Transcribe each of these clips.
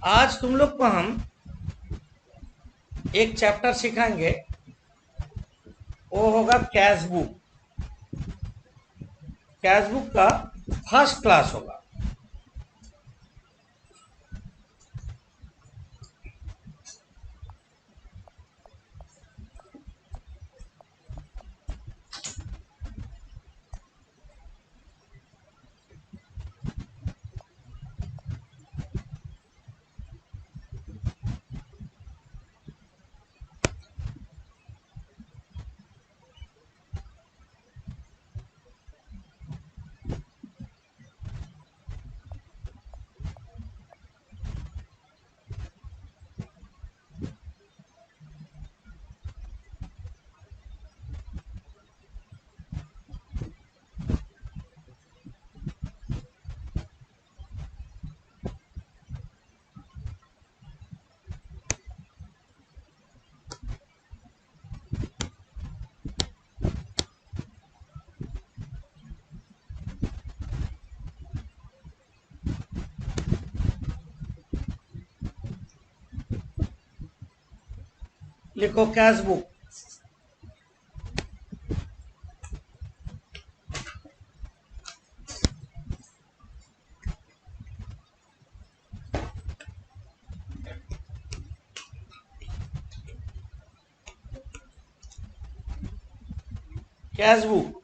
आज तुम लोग को हम एक चैप्टर सिखाएंगे, वो होगा कैश बुक। कैश बुक का फर्स्ट क्लास होगा। लिखो कैश बुक। कैश बुक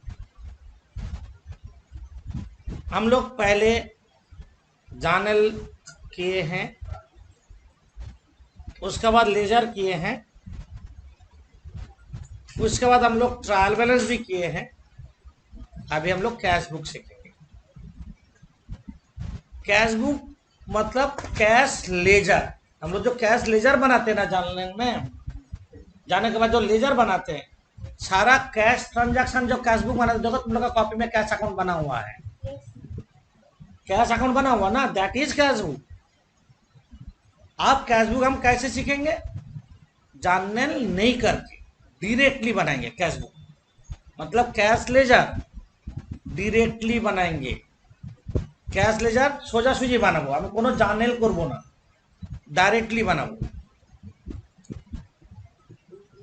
हम लोग पहले जर्नल किए हैं, उसके बाद लेजर किए हैं, उसके बाद हम लोग ट्रायल बैलेंस भी किए हैं। अभी हम लोग कैश बुक सीखेंगे। कैश बुक मतलब कैश लेजर। हम लोग जो कैश लेजर बनाते हैं ना, जाने के बाद जो लेजर बनाते हैं, सारा कैश ट्रांजैक्शन जो कैश बुक बनाते, देखो तुम लोग का कॉपी में कैश अकाउंट बना हुआ है। कैश अकाउंट बना हुआ ना, दैट इज कैश बुक। आप कैश बुक हम कैसे सीखेंगे? जर्नल नहीं करके डायरेक्टली बनाएंगे कैश बुक। मतलब कैश लेजर ডিরেক্টলি বানাएंगे। ক্যাশ লেজার সোজাসুজি বানাবো, আমি কোনো জার্নাল করব না, डायरेक्टली बनाबो।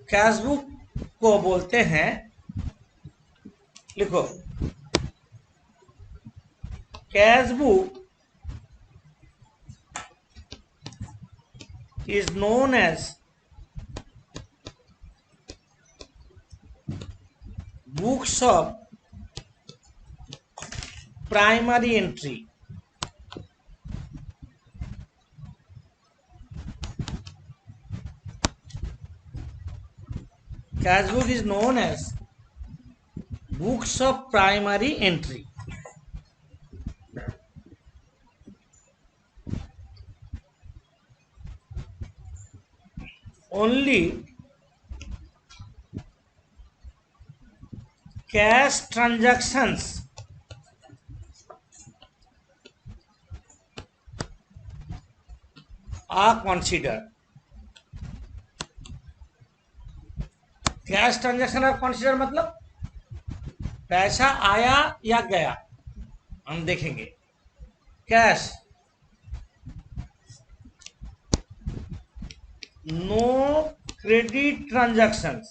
कैश बुक को बोलते हैं, लिखो, cash book is known as books of primary entry। Cash book is known as books of primary entry। Only cash transactions are considered। Cash transaction are consider मतलब पैसा आया या गया, हम देखेंगे। Cash, no credit transactions.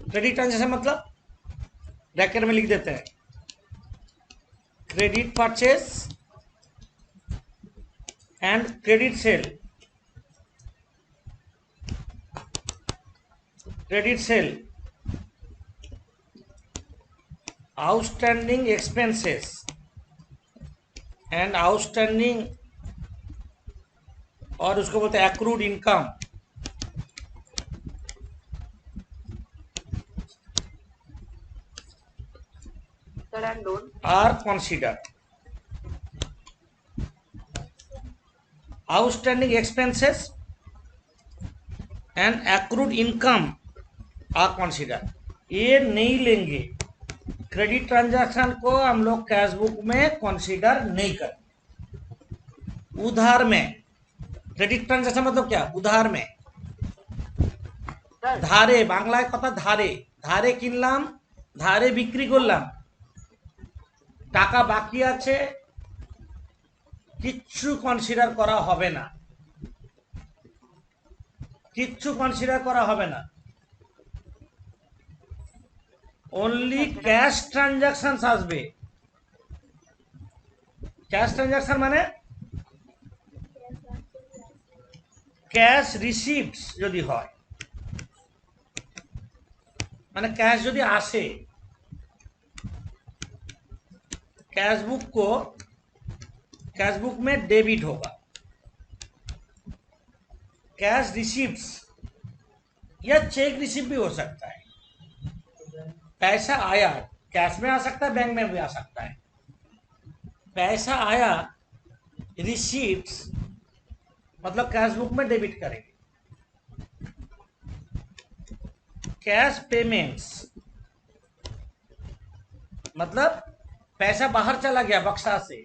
Credit transaction मतलब bracket में लिख देते हैं, credit purchase and credit sale. Credit sale, outstanding expenses and outstanding, और उसको बोलते हैं accrued income. Are consider. Outstanding expenses and accrued income are consider. ये नहीं लेंगे, क्रेडिट ट्रांजैक्शन को हम लोग कैश बुक में कंसीडर नहीं करते। उधार में, क्रेडिट ट्रांजैक्शन मतलब क्या? उधार में, ধারে, বাংলায় কথা ধারে, ধারে কিনলাম, ধারে বিক্রি করলাম, টাকা বাকি আছে, কিচ্ছু কনসিডার করা হবে না, কিচ্ছু কনসিডার করা হবে না। অনলি ক্যাশ ট্রানজাকশন আসবে। ক্যাশ ট্রানজাকশন মানে ক্যাশ রিসিভস যদি হয়, মানে कैश यदि आसे, कैश बुक में डेबिट होगा। कैश रिसीव्स या चेक रिसीव भी हो सकता है। पैसा आया, कैश में आ सकता है, बैंक में भी आ सकता है। पैसा आया, रिसीव्स मतलब कैश बुक में डेबिट करेंगे। कैश पेमेंट्स मतलब पैसा बाहर चला गया बक्सा से,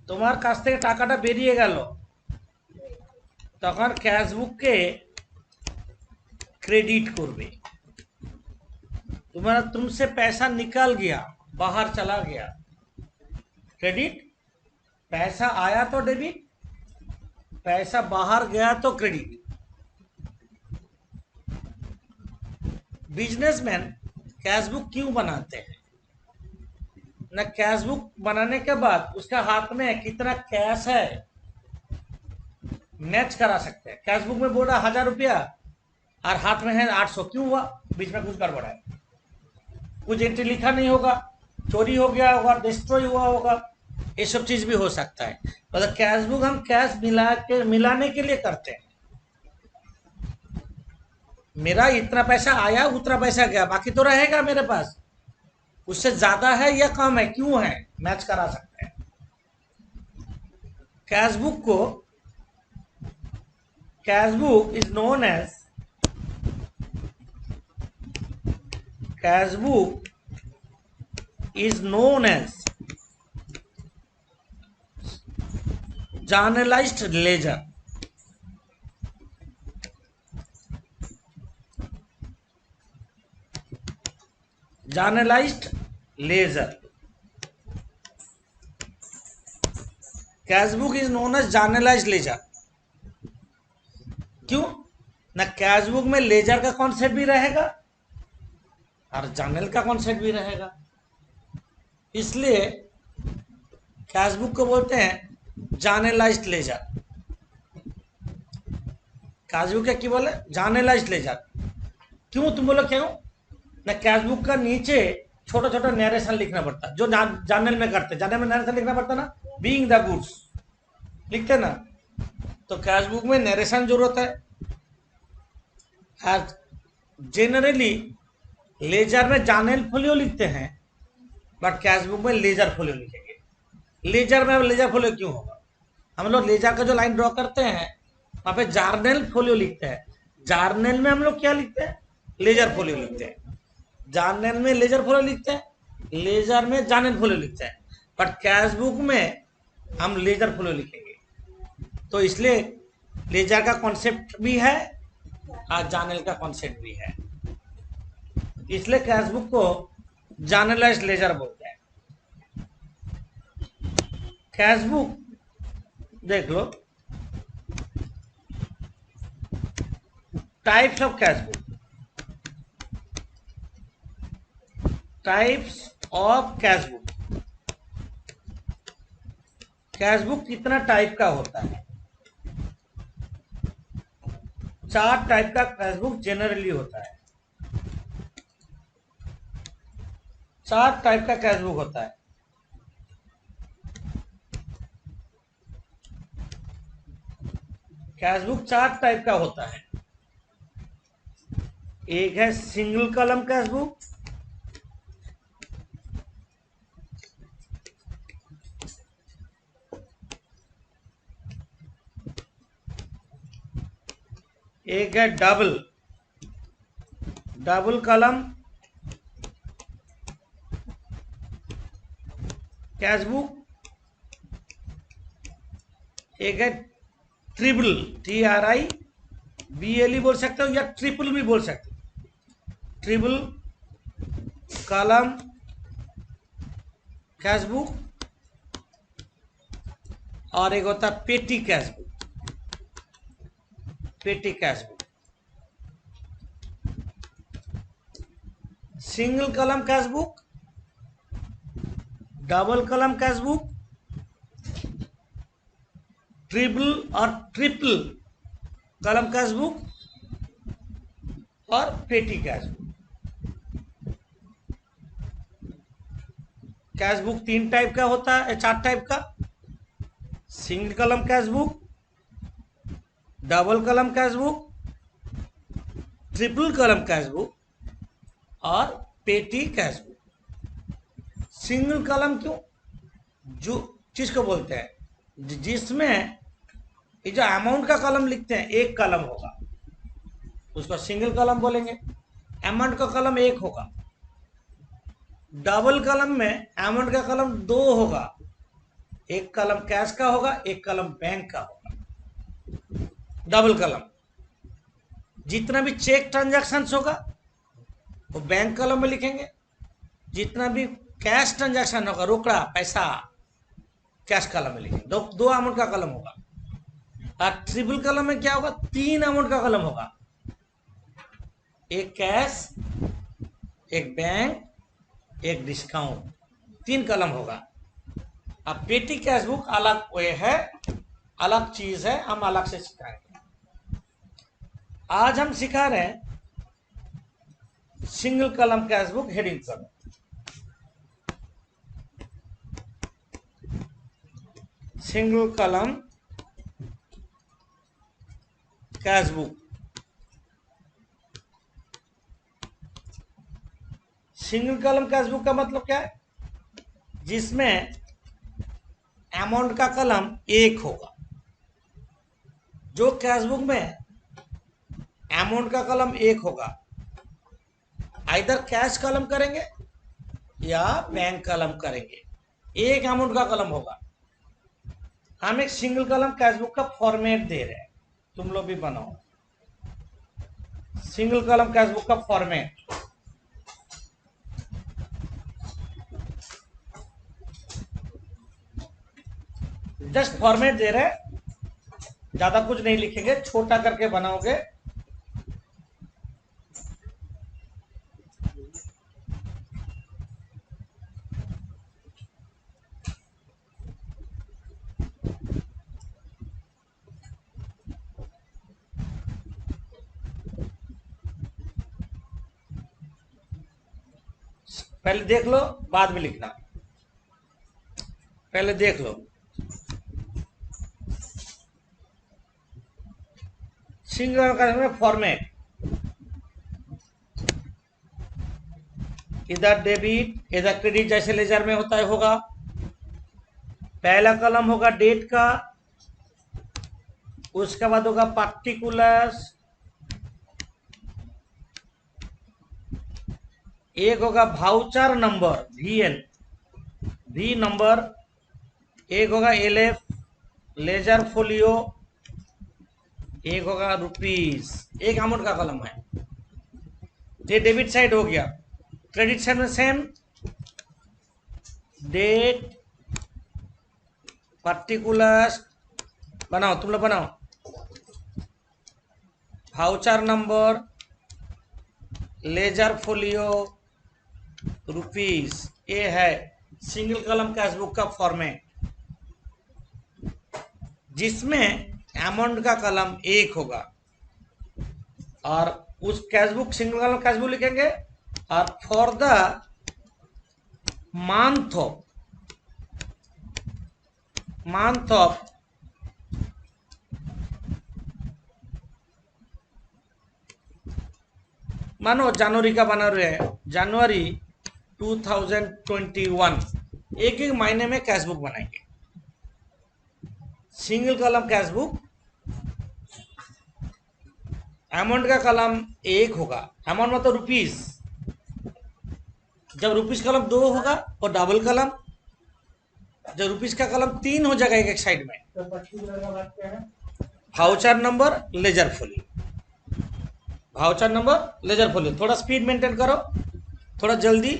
তোমার কাছ থেকে টাকাটা বেরিয়ে গেল, তখন ক্যাশ বুককে क्रेडिट করবে। तुम्हारा तुमसे पैसा निकल गया, बाहर चला गया, क्रेडिट। पैसा आया तो डेबिट, पैसा बाहर गया तो क्रेडिट। बिजनेसमैन कैश बुक क्यों बनाते हैं ना, कैश बुक बनाने के बाद उसका हाथ में कितना कैश है मैच करा सकते हैं। कैश बुक में बोल रहा 1000 रुपया और हाथ में है 800, क्यों हुआ? बीच में कुछ गड़बड़ है, कुछ एंट्री लिखा नहीं होगा, चोरी हो गया होगा, डिस्ट्रॉय हुआ होगा, ये सब चीज भी हो सकता है। मतलब कैश बुक हम कैश मिलाने के लिए करते हैं। मेरा इतना पैसा आया, उतना पैसा गया, बाकी तो रहेगा मेरे पास, उससे ज्यादा है या कम है, क्यों है, मैच करा सकते हैं। Cash book is known as journalised ledger. Journalised ledger, cash book is known as journalised ledger. क्यों ना, कैश बुक में लेजर का कॉन्सेप्ट भी रहेगा और जर्नल का कॉन्सेप्ट भी रहेगा, इसलिए कैश बुक को बोलते हैं जर्नलाइज्ड लेजर। कैश बुक क्या बोले, जर्नलाइज्ड लेजर। क्यों, तुम बोलो क्यों ना, कैश बुक का नीचे छोटा छोटा नरेशन लिखना पड़ता, जो जर्नल में करते, जर्नल में नरेशन लिखना पड़ता ना, बीइंग द गुड्स लिखते ना, तो कैश बुक में नरेशन जरूरत है। जनरली लेजर में जर्नल फोलियो लिखते हैं, बट कैश बुक में लेजर फोलियो लिखेंगे। लेजर में लेजर फोलियो क्यों होगा, हम लोग लेजर का जो लाइन ड्रॉ करते हैं वहां पे जर्नल फोलियो लिखते हैं। जर्नल में हम लोग क्या लिखते हैं, लेजर फोलियो लिखते हैं। जर्नल में लेजर फोलियो लिखते हैं, लेजर में जर्नल फोलियो लिखते हैं, बट कैश बुक में हम लेजर फोलियो लिखेंगे। तो इसलिए लेजर का कॉन्सेप्ट भी है और जर्नल का कॉन्सेप्ट भी है, इसलिए कैश बुक को जर्नलाइज्ड लेजर बोलते हैं। कैश बुक देख लो, types of cash book, types of cash book. Cash book कितना टाइप का होता है, 4 टाइप का कैश बुक जनरली होता है। 4 टाइप का कैश बुक होता है। कैश बुक 4 टाइप का होता है। एक है सिंगल कॉलम कैश बुक, एक है डबल कॉलम कैश बुक, एक है ट्रिपल TRIBLE बोल सकते हो या ट्रिपल भी बोल सकते हो, ट्रिपल कॉलम कैश बुक और एक होता है पेटी कैश बुक। पेटी cash book, single column cash book, double column cash book, triple और ट्रिपल कॉलम कैश बुक और पेटी cash book. Cash book 3 type का होता है, 4 टाइप का। Single column cash book, double column cash book, triple column cash book और पेटी cash book. Single column क्यों, जो चीज को बोलते हैं जिसमें ये जो अमाउंट का कॉलम लिखते हैं एक कॉलम होगा, उसको सिंगल कॉलम बोलेंगे। अमाउंट का कॉलम एक होगा। डबल कॉलम में अमाउंट का कॉलम 2 होगा, एक कॉलम कैश का होगा, एक कॉलम बैंक का होगा। डबल कॉलम जितना भी चेक ट्रांजैक्शंस होगा वो बैंक कॉलम में लिखेंगे, जितना भी कैश ट्रांजैक्शन होगा, रोकड़ा पैसा, कैश कॉलम में लिखेंगे। दो अमाउंट का कॉलम होगा। और ट्रिपल कॉलम में क्या होगा, 3 अमाउंट का कॉलम होगा, एक कैश, एक बैंक, एक डिस्काउंट, 3 कॉलम होगा। अब पेटी कैश बुक अलग वे है, अलग चीज है, हम अलग से सिखाएंगे। आज हम सिखा रहे हैं single column cash book heading पर। Single column cash book, single column cash book का मतलब क्या है, जिसमें अमाउंट का कॉलम एक होगा। जो कैश बुक में अमाउंट का कॉलम एक होगा, आइदर कैश कॉलम करेंगे या बैंक कॉलम करेंगे, एक अमाउंट का कॉलम होगा। हम एक सिंगल कॉलम कैश बुक का फॉर्मेट दे रहे हैं, तुम लोग भी बनाओ सिंगल कॉलम कैश बुक का फॉर्मेट। जस्ट फॉर्मेट दे रहे हैं, ज्यादा कुछ नहीं लिखेंगे, छोटा करके बनाओगे। पहले देख लो, बाद में लिखना। पहले देख लो सिंगल कैश में फॉर्मेट, इधर डेबिट इधर क्रेडिट, जैसे लेजर में होता है होगा। पहला कॉलम होगा डेट का, उसके बाद होगा पार्टिकुलर्स, एक होगा voucher number VN, V number, एक होगा LF लेजर फोलियो, एक होगा रुपीस, एक अमाउंट का कॉलम है। ये डेबिट साइड हो गया। क्रेडिट साइड में सेम, डेट, पार्टिकुलर्स, बनाओ तुम लोग बनाओ, voucher number, ledger folio, rupees. ये है सिंगल कॉलम कैश बुक का फॉर्मेट, जिसमें अमाउंट का कॉलम एक होगा और उस cash book single column cash book लिखेंगे। और फॉर द मंथ ऑफ मानो जनवरी का बना रहे हैं, जनवरी 2021, एक एक महीने में कैश बुक बनाएंगे। Single column cash book, amount का कॉलम एक होगा, अमाउंट मतलब रुपीस। जब रुपीस कॉलम 2 होगा और डबल कॉलम, जब रुपीस का कॉलम 3 हो जाएगा एक साइड में, voucher number ledger folio, voucher number ledger folio. थोड़ा स्पीड मेंटेन करो, थोड़ा जल्दी।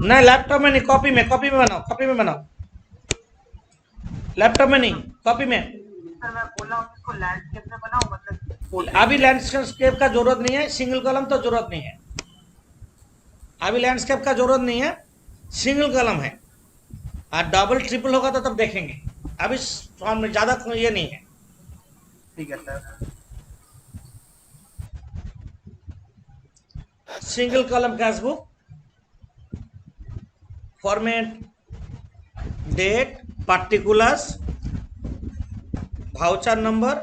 नहीं लैपटॉप में नहीं, कॉपी में बनाओ, कॉपी में बनाओ, लैपटॉप में नहीं, कॉपी में। अभी लैंडस्केप का जरूरत नहीं है, सिंगल कॉलम तो जरूरत नहीं है, अभी लैंडस्केप का जरूरत नहीं है, सिंगल कॉलम है। और डबल ट्रिपल होगा तो तब देखेंगे, अभी फॉर्म में ज्यादा ये नहीं है। ठीक है sir. Single column cash book, format, date, particulars, voucher number,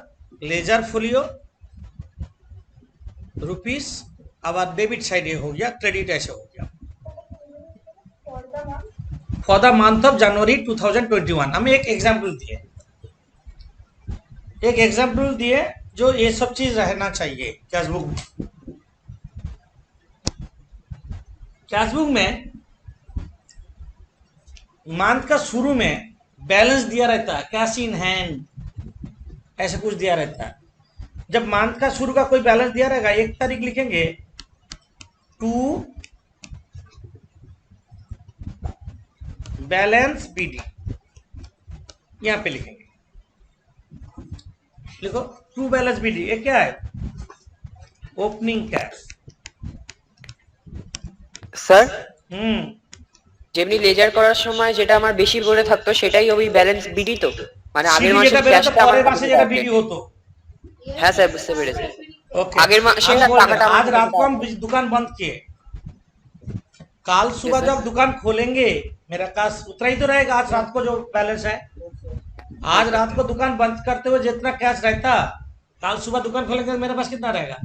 ledger folio, rupees. अब डेबिट साइड ये हो गया, क्रेडिट ऐसे हो गया। For the month of January 2021 हमें एक एग्जाम्पल दिए, जो ये सब चीज रहना चाहिए कैशबुक में। कैशबुक में मंथ का शुरू में बैलेंस दिया रहता है, कैश इन हैंड ऐसे कुछ दिया रहता है। जब मंथ का शुरू का कोई बैलेंस दिया रहेगा, 1 तारीख लिखेंगे, टू बैलेंस बीडी, यहां पे लिखेंगे, लिखो टू बैलेंस बीडी। ये क्या है? Opening cash. স্যার हम्म, যেমনি লেজার করার সময় যেটা আমার বেশি করে থাকতো সেটাই ওই ব্যালেন্স বিডি তো, মানে আগের सीडी মাসের যেটা বেরোতো, ক্যাশটা আমার পরের মাসে যেটা বিডি হতো। হ্যাঁ স্যার বুঝতে পেরেছি। ओके, আগের মাসে अब बोल रहे টাকাটা हैं, आज আমার रात को हम दुकान बंद किए, कल सुबह जब दुकान खोलेंगे मेरा कैश उतना ही तो रहेगा, आज रात को जो बैलेंस है। आज रात को दुकान बंद करते हुए जितना कैश रहता, कल सुबह दुकान खोलेंगे तो मेरे पास कितना रहेगा?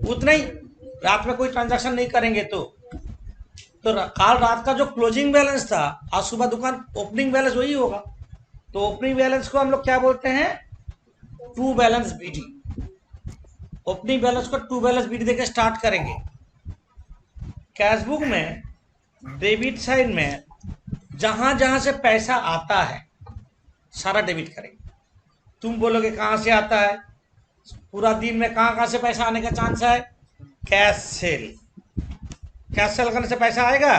उतना ही। रात में कोई ट्रांजैक्शन नहीं करेंगे तो कल रात का जो क्लोजिंग बैलेंस था, आज सुबह दुकान ओपनिंग बैलेंस वही होगा। तो ओपनिंग बैलेंस को हम लोग क्या बोलते हैं? To balance BD. Opening balance को टू बैलेंस बीडी देके स्टार्ट करेंगे। कैशबुक में डेबिट साइड में जहां जहां से पैसा आता है सारा डेबिट करेंगे। तुम बोलोगे कहां से आता है? पूरा दिन में कहां कहां से पैसा आने का चांस है? कैश सेल, कैश सेल करने से पैसा आएगा,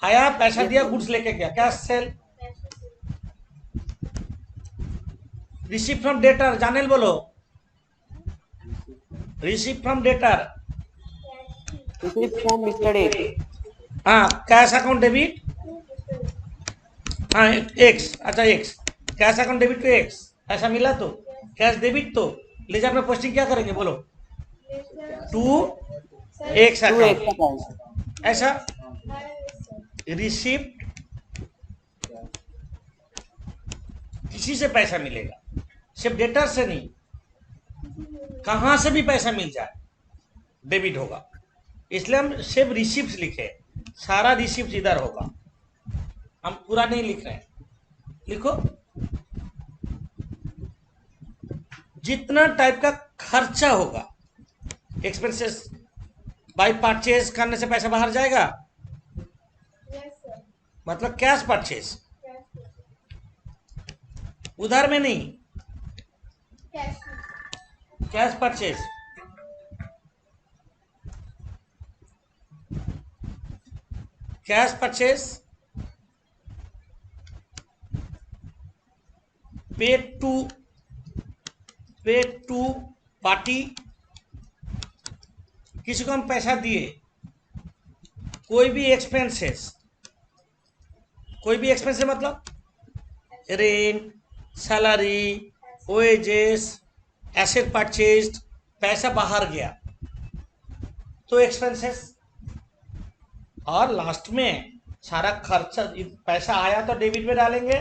आया पैसा दिया, गुड्स लेके गया, cash sale. Receive from debtor, journal बोलो, receive from debtor. Mister A. हाँ, कैश अकाउंट डेबिट, हाँ एक्स, अच्छा एक्स, कैश अकाउंट डेबिट तो एक्स, ऐसा मिला तो कैश डेबिट, तो लेजर में पोस्टिंग क्या करेंगे बोलो? टू एक्स अकाउंट, ऐसा रिसिप्ट किसी से पैसा मिलेगा, सिर्फ डेटर से नहीं, कहां से भी पैसा मिल जाए डेबिट होगा। इसलिए हम सिर्फ रिसिप्ट लिखे, सारा रिसिप्ट इधर होगा, हम पूरा नहीं लिख रहे हैं। लिखो जितना टाइप का खर्चा होगा, एक्सपेंसेस बाय परचेज करने से पैसा बाहर जाएगा, मतलब कैश परचेज, उधार में नहीं, cash purchase. Cash purchase, paid to party, किसी को हम पैसा दिए, कोई भी एक्सपेंसेस मतलब rent, salary, wages, asset purchased, पैसा बाहर गया तो एक्सपेंसेस। और लास्ट में सारा खर्चा, पैसा आया तो डेबिट में डालेंगे,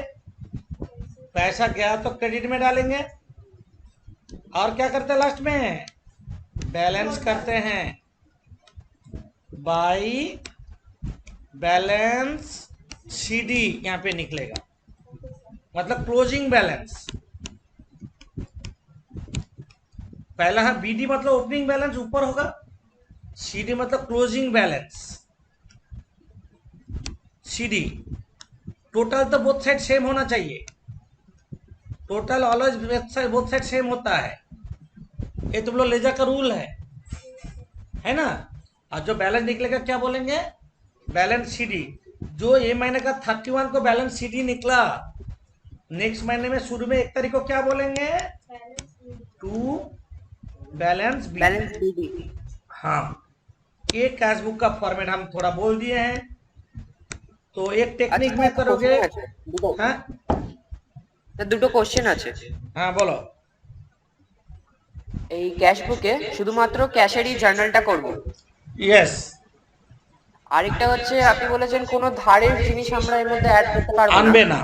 पैसा गया तो क्रेडिट में डालेंगे, और क्या करते हैं लास्ट में? बैलेंस करते हैं, बाई बैलेंस सीडी यहां पे निकलेगा, मतलब क्लोजिंग बैलेंस। पहला है बीडी मतलब ओपनिंग बैलेंस ऊपर होगा, सीडी मतलब क्लोजिंग बैलेंस। सीडी टोटल तो बोथ साइड सेम होना चाहिए, total always both side same होता है, ये तुम लोग लेजर का रूल है ना? और जो बैलेंस निकलेगा क्या बोलेंगे? Balance CD. जो ये महीने का 31 को बैलेंस सीडी निकला, नेक्स्ट महीने में शुरू में 1 तारीख को क्या बोलेंगे? To balance B. Balance BD. हाँ, ये कैश बुक का फॉर्मेट हम थोड़ा बोल दिए हैं। तो एक टेक्निक में करोगे। हाँ দুটো কোশ্চেন আছে। हाँ बोलो। এই ক্যাশ বুকে শুধুমাত্র ক্যাশেরই জার্নালটা করব। यस। আরেকটা হচ্ছে আপনি বলেছেন কোনো ধারের জিনিস আমরা এর মধ্যে অ্যাড করতে পারবো না। আনবে না।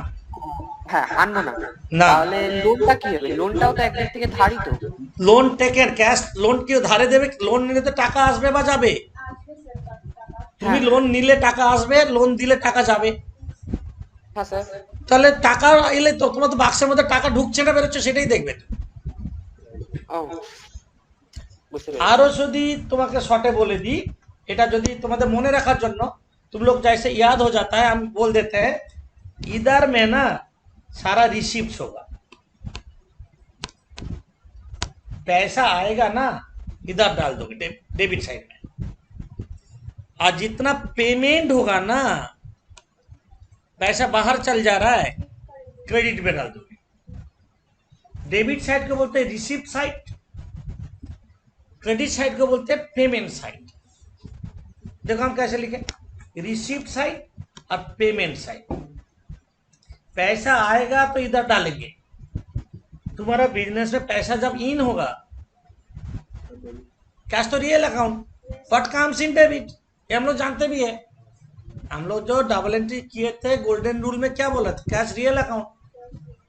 হ্যাঁ, আনবো না। না। তাহলে লোনটা কি হবে? লোনটাও তো একদিক থেকে ধারই তো। লোন টেকেন, ক্যাশ লোন কেউ ধারে দেবে? লোন নিলে তো টাকা আসবে বা যাবে? তুমি হ্যাঁ। লোন নিলে টাকা আসবে, লোন দিলে টাকা যাবে। হ্যাঁ স্যার। তাহলে টাকা এলে তো তোমার তো বাক্সের মধ্যে টাকা ঢুকছে না বেরোচ্ছে সেটাই দেখবে। ও, বুঝতে পেরেছি। আরো যদি তোমাকে শর্टे बोले दी, এটা যদি তোমাদের মনে রাখার জন্য तुम लोग जैसे याद हो जाता है, हम बोल देते हैं इधर में ना सारा रिसीप्ट होगा, पैसा आएगा ना इधर डाल दोगे डेबिट साइड में, और जितना पेमेंट होगा ना पैसा बाहर चल जा रहा है क्रेडिट में डाल दोगे। डेबिट साइड को बोलते हैं रिसीप्ट साइड, क्रेडिट साइड को बोलते हैं पेमेंट साइड। देखो हम कैसे लिखे, रिसीप्ट साइड और पेमेंट साइड। पैसा आएगा तो इधर डालेंगे, तुम्हारा बिजनेस में पैसा जब इन होगा, कैश तो real account, what comes in debit, ये हम लोग जानते भी है। हम लोग जो डबल एंट्री किए थे गोल्डन रूल में क्या बोला था? Cash real account,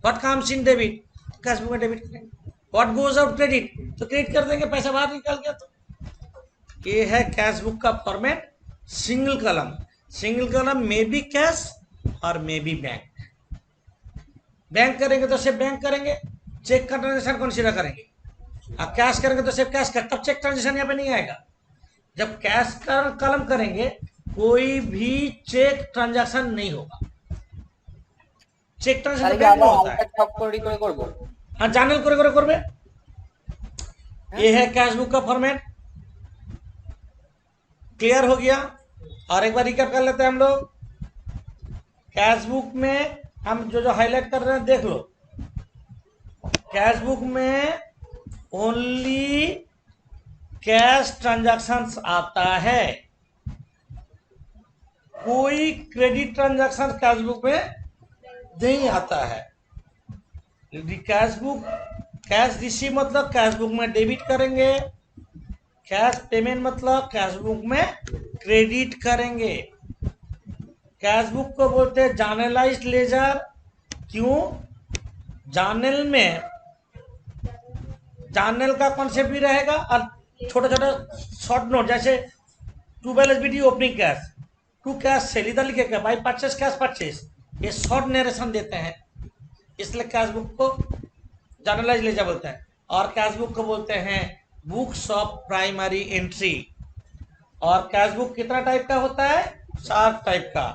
what comes in debit, cash book में डेबिट करेंगे, व्हाट गोज आउट क्रेडिट, तो क्रेडिट कर देंगे, पैसा बाहर निकल गया। तो ये है कैश बुक का फॉर्मेट। सिंगल कलम, सिंगल कलम में भी कैश और में भी बैंक। बैंक करेंगे तो सिर्फ बैंक करेंगे, चेक का ट्रांजेक्शन कंसीडर करेंगे, और कैश करेंगे तो सिर्फ कैश का, तब चेक ट्रांजेक्शन यहाँ पे नहीं आएगा। जब कैश का कलम करेंगे कोई भी चेक ट्रांजैक्शन नहीं होगा, चेक ट्रांजैक्शन बैंक में होता है। সব করে করব। हाँ चैनल करे करे करबे। ये है कैश बुक का फॉर्मेट। क्लियर हो गया? और एक बार रिकैप कर लेते हैं हम लोग। कैश बुक में हम जो जो हाईलाइट कर रहे हैं देख लो। कैश बुक में ओनली कैश ट्रांजैक्शंस आता है, कोई क्रेडिट ट्रांजैक्शन कैश बुक में नहीं आता है। कैश बुक कैश रिसीव मतलब कैश बुक में डेबिट करेंगे, कैश पेमेंट मतलब कैश बुक में क्रेडिट करेंगे। कैश बुक को बोलते हैं जर्नलाइज्ड लेजर। क्यों? जर्नल में जर्नल का कॉन्सेप्ट भी रहेगा और छोटा छोटा शॉर्ट नोट, जैसे to balance BD opening cash, to cash sale, इधर लिखेगा बाई परचेस कैश परचेस, ये शॉर्ट नरेशन देते हैं, इसलिए कैश बुक को जर्नलाइज लेजर बोलते हैं। और कैश बुक को बोलते हैं बुक्स ऑफ प्राइमरी एंट्री। और कैश बुक कितना टाइप का होता है? 4 टाइप का,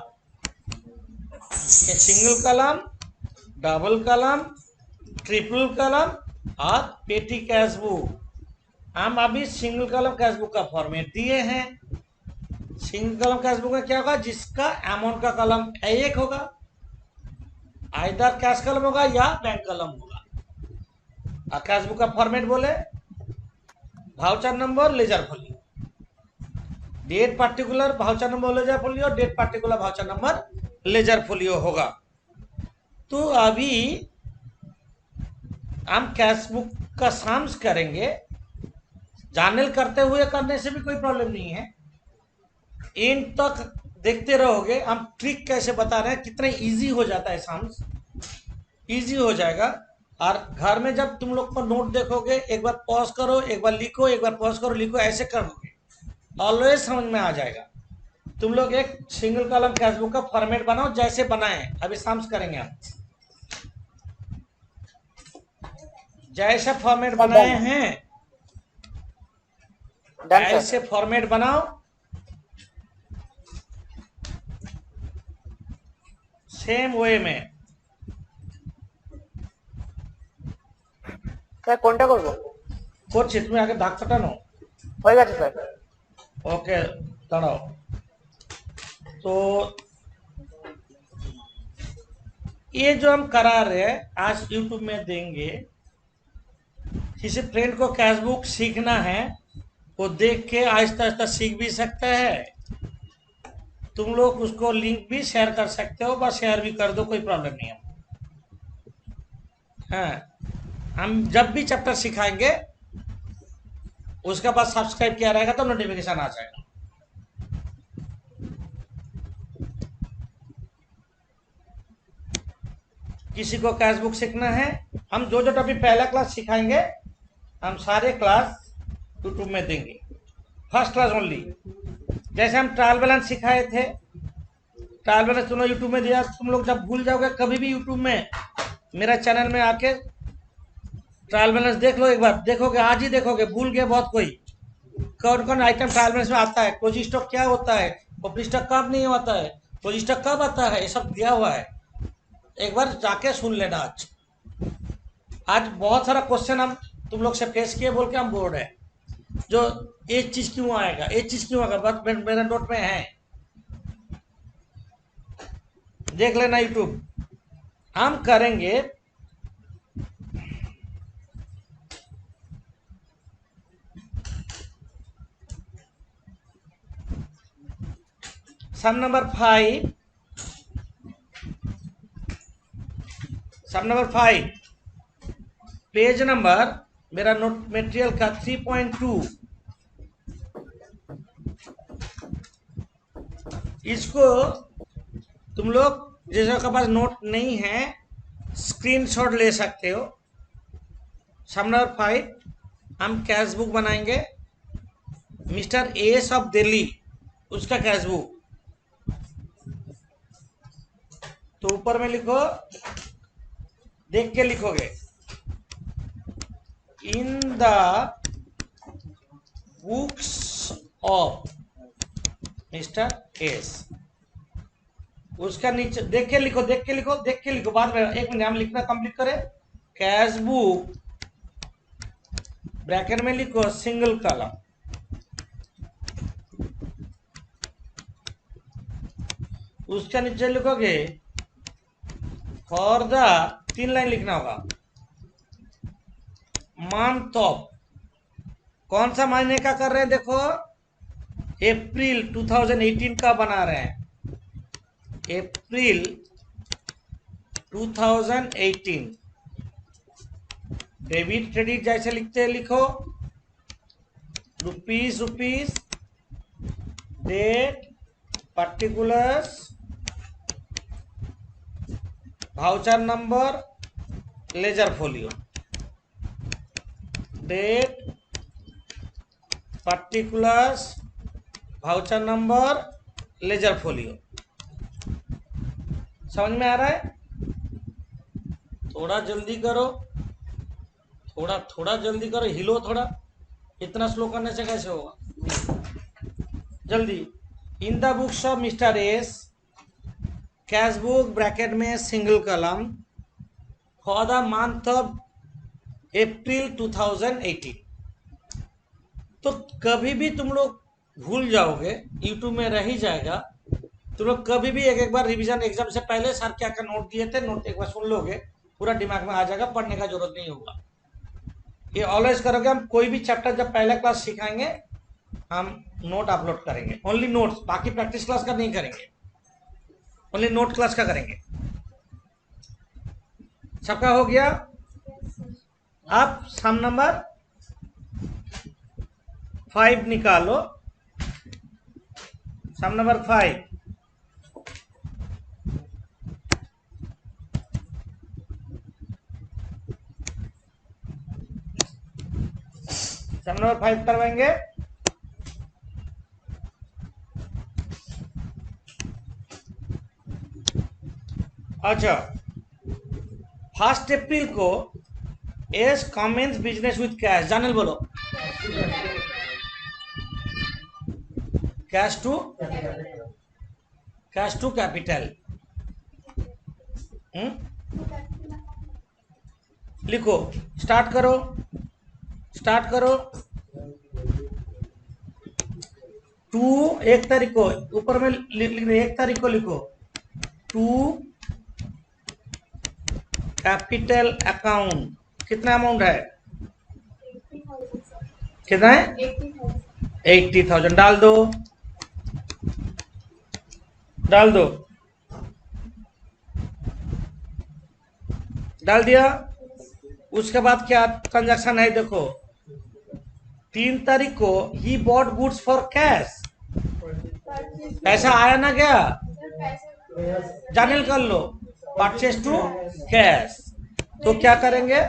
सिंगल कलम, डबल कलम, ट्रिपल कलम और पेटी कैश बुक। हम अभी सिंगल कलम कैश बुक का फॉर्मेट दिए हैं। सिंगल कलम कैश बुक में क्या होगा? जिसका अमाउंट का कलम एक होगा, आइदर कैश कलम होगा या बैंक कलम होगा। और कैश बुक का फॉर्मेट बोले voucher number ledger folio, date particular voucher number ledger folio, date particular voucher number ledger folio होगा। तो अभी हम कैश बुक का साम्स करेंगे, जर्नल करते हुए करने से भी कोई प्रॉब्लम नहीं है, एंड तक देखते रहोगे। हम ट्रिक कैसे बता रहे हैं, कितने इजी हो जाता है साम्स, इजी हो जाएगा। और घर में जब तुम लोग को नोट देखोगे, एक बार पॉज करो, एक बार लिखो, एक बार पॉज करो, लिखो, ऐसे करोगे ऑलवेज समझ में आ जाएगा। तुम लोग एक सिंगल कॉलम कैश बुक का फॉर्मेट बनाओ जैसे बनाए, अभी साम्स करेंगे हम। जैसा फॉर्मेट बनाए हैं ऐसे फॉर्मेट बनाओ, सेम वे में। স্যার কোনটা করব? করছি, তুমি আগে দাগ কাটানো। হয়ে গেছে স্যার। ओके चढ़ाओ। तो ये जो हम करा रहे हैं आज यूट्यूब में देंगे, किसी फ्रेंड को कैश बुक सीखना है वो देख के आहिस्ता आहिस्ता सीख भी सकता है। तुम लोग उसको लिंक भी शेयर कर सकते हो, बस शेयर भी कर दो, कोई प्रॉब्लम नहीं है। हाँ, हम जब भी चैप्टर सिखाएंगे उसके बाद सब्सक्राइब किया रहेगा तो नोटिफिकेशन आ जाएगा। किसी को कैश बुक सीखना है, हम जो जो टॉपिक पहला क्लास सिखाएंगे हम सारे क्लास यूट्यूब में देंगे, फर्स्ट क्लास ओनली। जैसे हम ट्रायल बैलेंस सिखाए थे, ट्रायल बैलेंस तुम यूट्यूब में दिया, तुम लोग जब भूल जाओगे कभी भी यूट्यूब में मेरा चैनल में आके ट्रायल बैलेंस देख लो, एक बार देखोगे, आज ही देखोगे, भूल गए बहुत कोई। कौन कौन आइटम ट्रायल बैलेंस में आता है, क्लोजिंग स्टॉक क्या होता है, ओपनिंग स्टॉक कब नहीं होता है, क्लोजिंग स्टॉक कब आता है, ये सब दिया हुआ है। एक बार जाके सुन लेना। आज बहुत सारा क्वेश्चन हम तुम लोग से फेस किए बोल के हम बोल रहे हैं, जो एक चीज क्यों आएगा, एक चीज क्यों आएगा, बस मेरे नोट में है, देख लेना यूट्यूब। हम करेंगे सम नंबर 5, सम नंबर 5 पेज नंबर मेरा नोट मटेरियल का 3.2। इसको तुम लोग जिसके पास नोट नहीं है स्क्रीनशॉट ले सकते हो। सम नंबर 5 हम कैश बुक बनाएंगे, मिस्टर एस ऑफ दिल्ली उसका कैश बुक। तो ऊपर में लिखो, देख के लिखोगे, इन the books of mister S. उसका नीचे देख के लिखो, देख के लिखो, देख के लिखो, बाद में 1 मिनट हम लिखना कंप्लीट करें। कैश बुक ब्रैकेट में लिखो सिंगल कॉलम, उसका नीचे लिखोगे फॉर द, 3 लाइन लिखना होगा, मंथ ऑफ, कौन सा महीने का कर रहे हैं, देखो अप्रैल 2018 का बना रहे हैं, अप्रैल 2018। डेबिट क्रेडिट जैसे लिखते हैं लिखो, rupees rupees, date, particulars, voucher number, ledger folio, date, particulars, voucher number, ledger folio. समझ में आ रहा है? थोड़ा जल्दी करो, थोड़ा थोड़ा जल्दी करो, हिलो थोड़ा, इतना स्लो करने से कैसे होगा, जल्दी। In the books of mister S, cash book bracket में single column, for the month of April 2018। तो कभी भी तुम लोग भूल जाओगे, यूट्यूब में रह ही जाएगा, तुम लोग कभी भी एक बार रिवीजन एग्जाम से पहले सर क्या क्या नोट दिए थे, नोट एक बार सुन लोगे, पूरा दिमाग में आ जाएगा, पढ़ने का जरूरत नहीं होगा। ये ऑलवेज करोगे, हम कोई भी चैप्टर जब पहला क्लास सिखाएंगे हम नोट अपलोड करेंगे, ओनली नोट्स, बाकी प्रैक्टिस क्लास का नहीं करेंगे, ओनली नोट क्लास का करेंगे। सबका हो गया? अब सम नंबर 5 निकालो, सम नंबर 5। सम नंबर 5 करवाएंगे। अच्छा, 1 अप्रैल को S commences business with cash, journal बोलो, कैश टू कैपिटल। लिखो, स्टार्ट करो, स्टार्ट करो। टू, एक तारीख को ऊपर में लिख दे, एक तारीख को लिखो, टू कैपिटल अकाउंट। कितना अमाउंट है, कितना है, 80,000। डाल दो, डाल दो, डाल दिया। उसके बाद क्या ट्रांजैक्शन है देखो, 3 तारीख को he bought goods for cash, पैसा आया ना गया, जानिल कर लो, परचेज टू कैश। तो क्या करेंगे,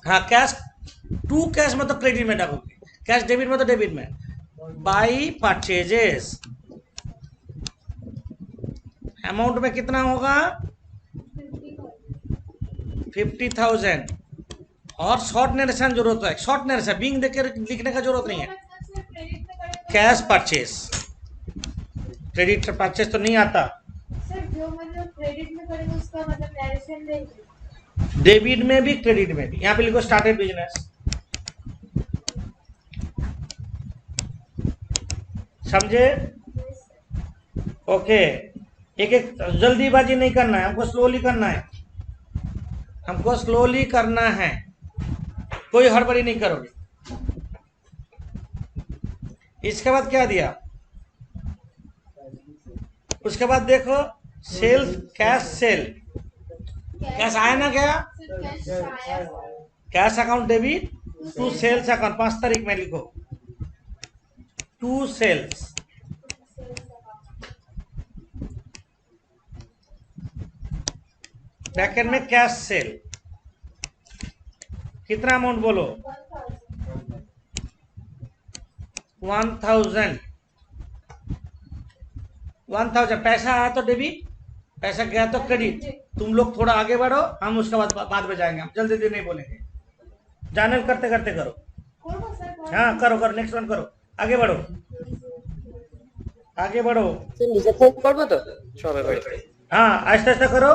हाँ कैश टू कैश मतलब क्रेडिट में डालोगे, कैश डेबिट में तो डेबिट में, बाई परचेजेस अमाउंट में कितना होगा 50,000। और शॉर्ट नरेशन जरूरत है, शॉर्ट नरेशन बिंग देकर लिखने का जरूरत नहीं है। कैश परचेस, क्रेडिट परचेस तो नहीं आता, सर जो मतलब क्रेडिट में करेंगे उसका मतलब नरेशन देंगे, डेबिट में भी क्रेडिट में भी। यहाँ पे लिखो स्टार्टेड बिजनेस, समझे, ओके। एक एक जल्दीबाजी नहीं करना है, हमको स्लोली करना है, हमको स्लोली करना है, कोई हड़बड़ी नहीं करोगे। इसके बाद क्या दिया, उसके बाद देखो सेल्स, कैश सेल, कैश आया ना गया, सिर्फ कैश आया cash account debit to sales account, 5 तारीख में लिखो टू सेल्स, बैकेंड में कैश सेल। कितना अमाउंट बोलो, 1,000। 1,000 पैसा आया तो डेबिट, पैसा गया तो क्रेडिट। तुम लोग थोड़ा आगे बढ़ो, हम उसके बाद में जाएंगे, हम जल्दी जल्दी नहीं बोलेंगे, जानल करते करते करो। कौन सर हाँ करो करो, नेक्स्ट वन करो, आगे बढ़ो, आगे बढ़ो। স্যার নিজে থেকে করবো তো সবাই বাড়ি हाँ आहिस्ता आहिस्ता करो।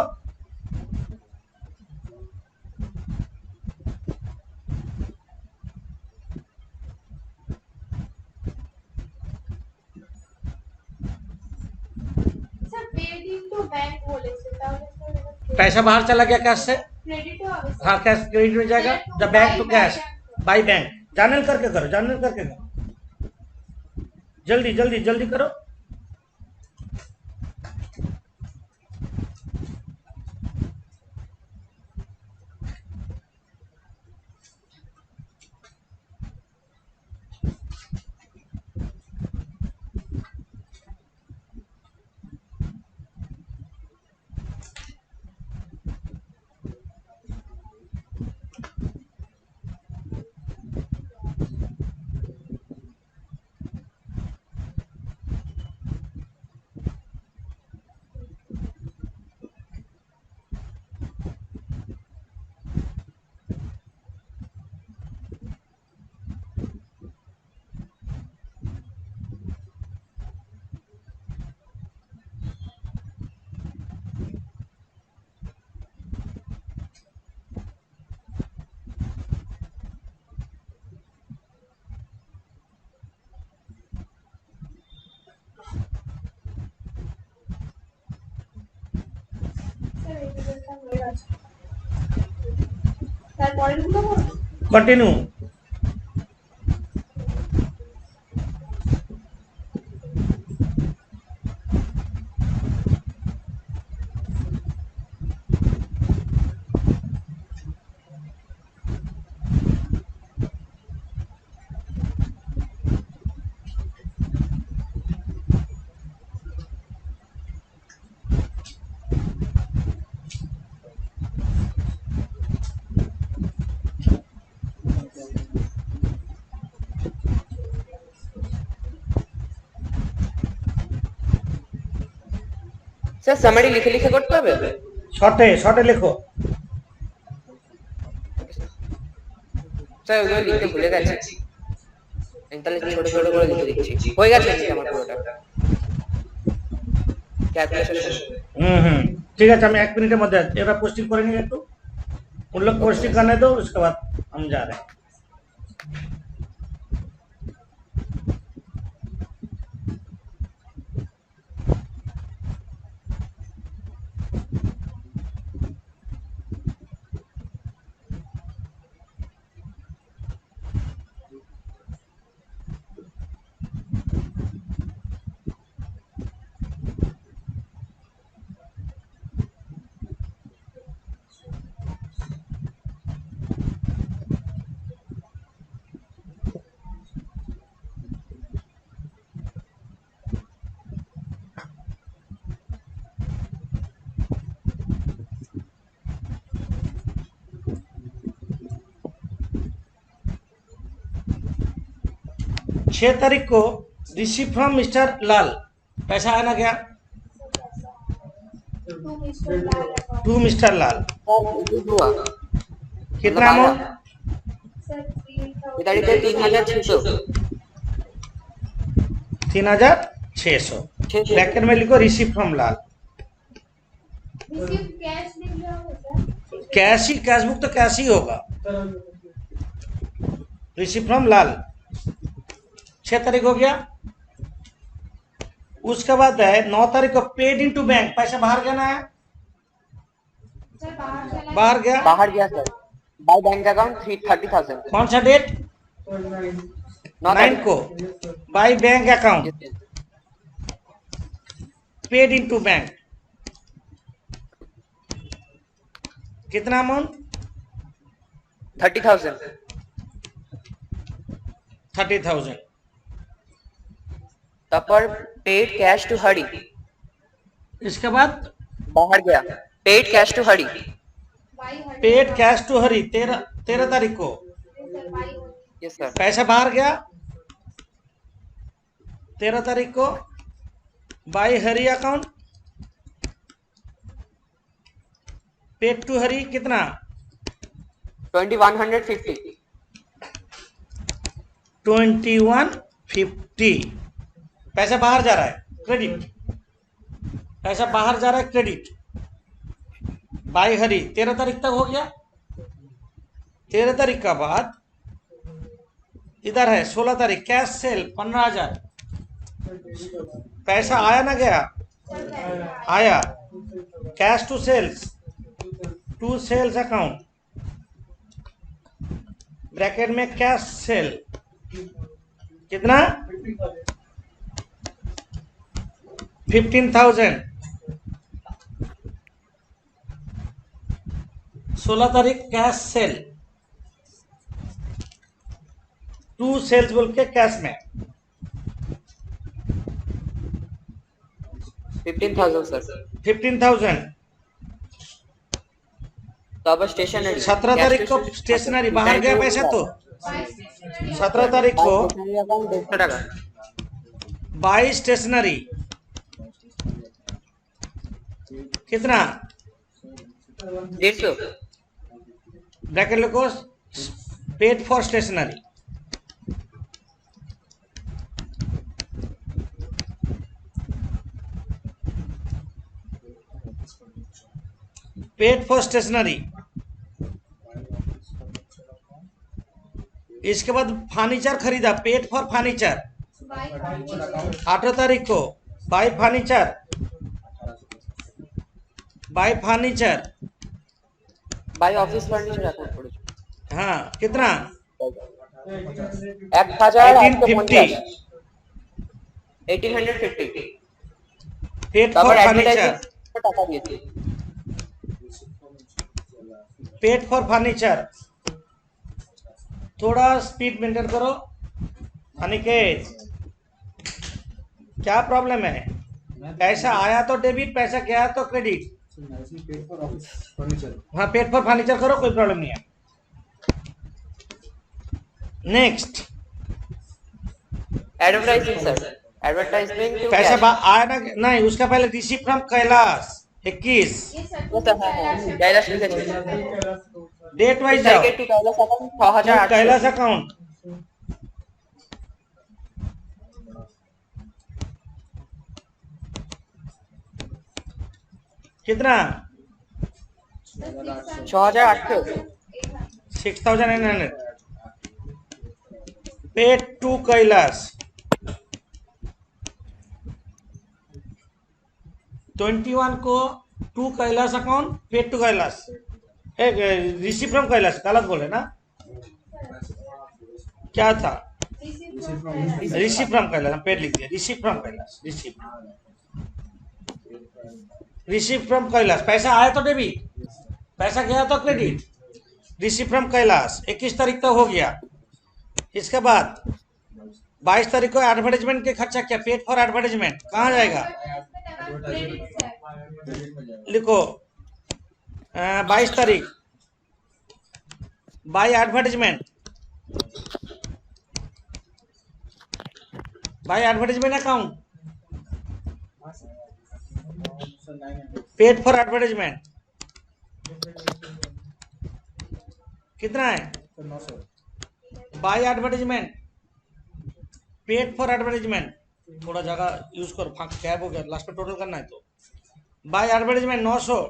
স্যার পেড ইনটু ব্যাংক বলেছে, তাহলে স্যার पैसा बाहर चला गया कैश से, क्रेडिटও হবে স্যার। हाँ कैश क्रेडिट में जाएगा, the bank to cash by bank. Journal करके करो, जानल करके करो, जल्दी जल्दी जल्दी करो। স্যার এই ডিটেলটা হয়ে গেছে, তারপরের গুলো বলুন। कंटिन्यू। স্যার সামারি লিখে লিখে করতে হবে শর্টে শর্টে লেখো। স্যার ওগুলো লিখতে ভুলে গেছি, আমি তাহলে ছোট ছোট করে লিখে দিচ্ছি। হয়ে গেছে আমার পুরোটা ক্যালকুলেশন। ठीक है, हम 1 मिनट मध्य एरा पोस्टिंग करेंगे तो उन लोग पोस्टिंग करने दो, उसके बाद हम जा रहे हैं। 6 तारीख को रिसीव फ्रॉम मिस्टर लाल, पैसा आया ना क्या? To mister Lal account to mister Lal, sir हुआ कितना अमाउंट? सर ये तारीख है 3600 3600। ब्रैकेट में लिखो receive from Lal. Receive cash लिख रहा हूँ सर। कैश ही, कैश बुक तो कैश ही होगा। रिसीव फ्रॉम लाल 6 तारीख हो गया। उसके बाद है 9 तारीख को पेड इनटू बैंक, पैसा बाहर गया ना है? सर बाहर चला बाहर गया। बाहर गया सर बाय बैंक अकाउंट 30,000 कौन सा डेट? 9 को by bank account paid into bank, कितना अमाउंट? 30,000 30,000। तापर पेड कैश टू हरी, इसके बाद बाहर गया paid cash to Hari, by hundred paid cash to Hari 13 तारीख को sir by hundred yes sir पैसा बाहर गया। 13 तारीख को by Hari account paid to Hari, कितना? 2150 2150। पैसा बाहर जा रहा है, क्रेडिट। पैसा बाहर जा रहा है, क्रेडिट बाई हरी। 13 तारीख तक हो गया। 13 तारीख का बाद इधर है 16 तारीख कैश सेल 15,000, पैसा आया ना गया? आया। Cash to sales, to sales account, bracket में कैश सेल, कितना? 15,000। 16 तारीख कैश सेल, टू सेल्स बोल के कैश में 15,000 सर 15,000। तो अब स्टेशनरी 17 तारीख को स्टेशनरी बाहर गया पैसा, तो बाई स्टेशनरी 17 तारीख को अकाउंट 150 টাকা बाई स्टेशनरी, कितना? 150 ब्रैकेट लिखो paid for stationery, paid for stationery. इसके बाद फर्नीचर खरीदा, paid for furniture, by hundred 18 तारीख को by furniture, by furniture, by office furniture account করেছে हाँ कितना? 1850 1850 पेड তারপর फॉर फर्नीचर, অ্যাডভার্টাইজিং টাকা দিয়েছে पेड फॉर फर्नीचर। थोड़ा स्पीड मेंटेन करो अनिकेत, क्या प्रॉब्लम है? पैसा आया तो डेबिट, पैसा गया तो क्रेडिट। हाँ पेड फॉर फर्नीचर करो, कोई प्रॉब्लम नहीं है। Next advertising sir advertisement to पैसा आया ना? नहीं, उसका पहले रिसीव फ्रॉम कैलाश 21, ये सर कैलाश लिखेছে डेट वाइज जाओ। To Kailash account 6800 Kailash account कितना? 6800 6,900। पेड टू कैलाश 21 को to Kailash account, paid to Kailash, receive from Kailash, गलत बोले ना? क्या था? रिसीव फ्रॉम कैलाश, पेड लिख दिया, receive from Kailash, receive from Kailash. पैसा आया तो डेबिट, पैसा गया तो क्रेडिट। रिसीव फ्रॉम कैलाश 21 तारीख तक हो गया। इसके बाद 22 तारीख को एडवर्टाइजमेंट के खर्चा क्या? पेड फॉर एडवर्टाइजमेंट, कहाँ जाएगा? लिखो 22 तारीख by advertisement by advertisement account, paid for advertisement कितना है? By advertisement, paid for advertisement, थोड़ा जगह यूज करो, फाक कैब हो गया, लास्ट में टोटल करना है तो बाय एडवर्टाइजमेंट 900,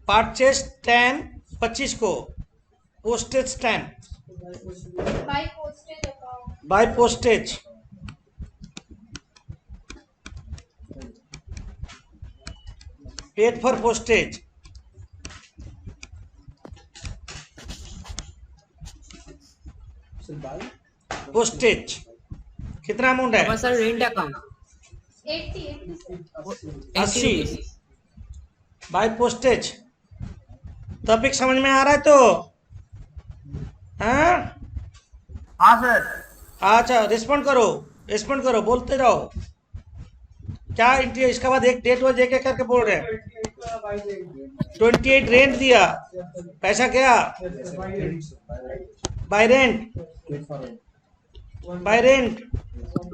परचेज स्टैम्प 25 को, postage stamp by postage account, by postage, paid for postage, postage कितना अमाउंट है? और sir rent account 80 80 by postage. Topic समझ में आ रहा है तो? हाँ हाँ सर। अच्छा, रिस्पॉन्ड करो, बोलते रहो। क्या इंट्री, इसके बाद एक डेट वाइज एक एक करके बोल रहे हैं। 28 रेंट दिया, पैसा क्या? Bye rent, bye rent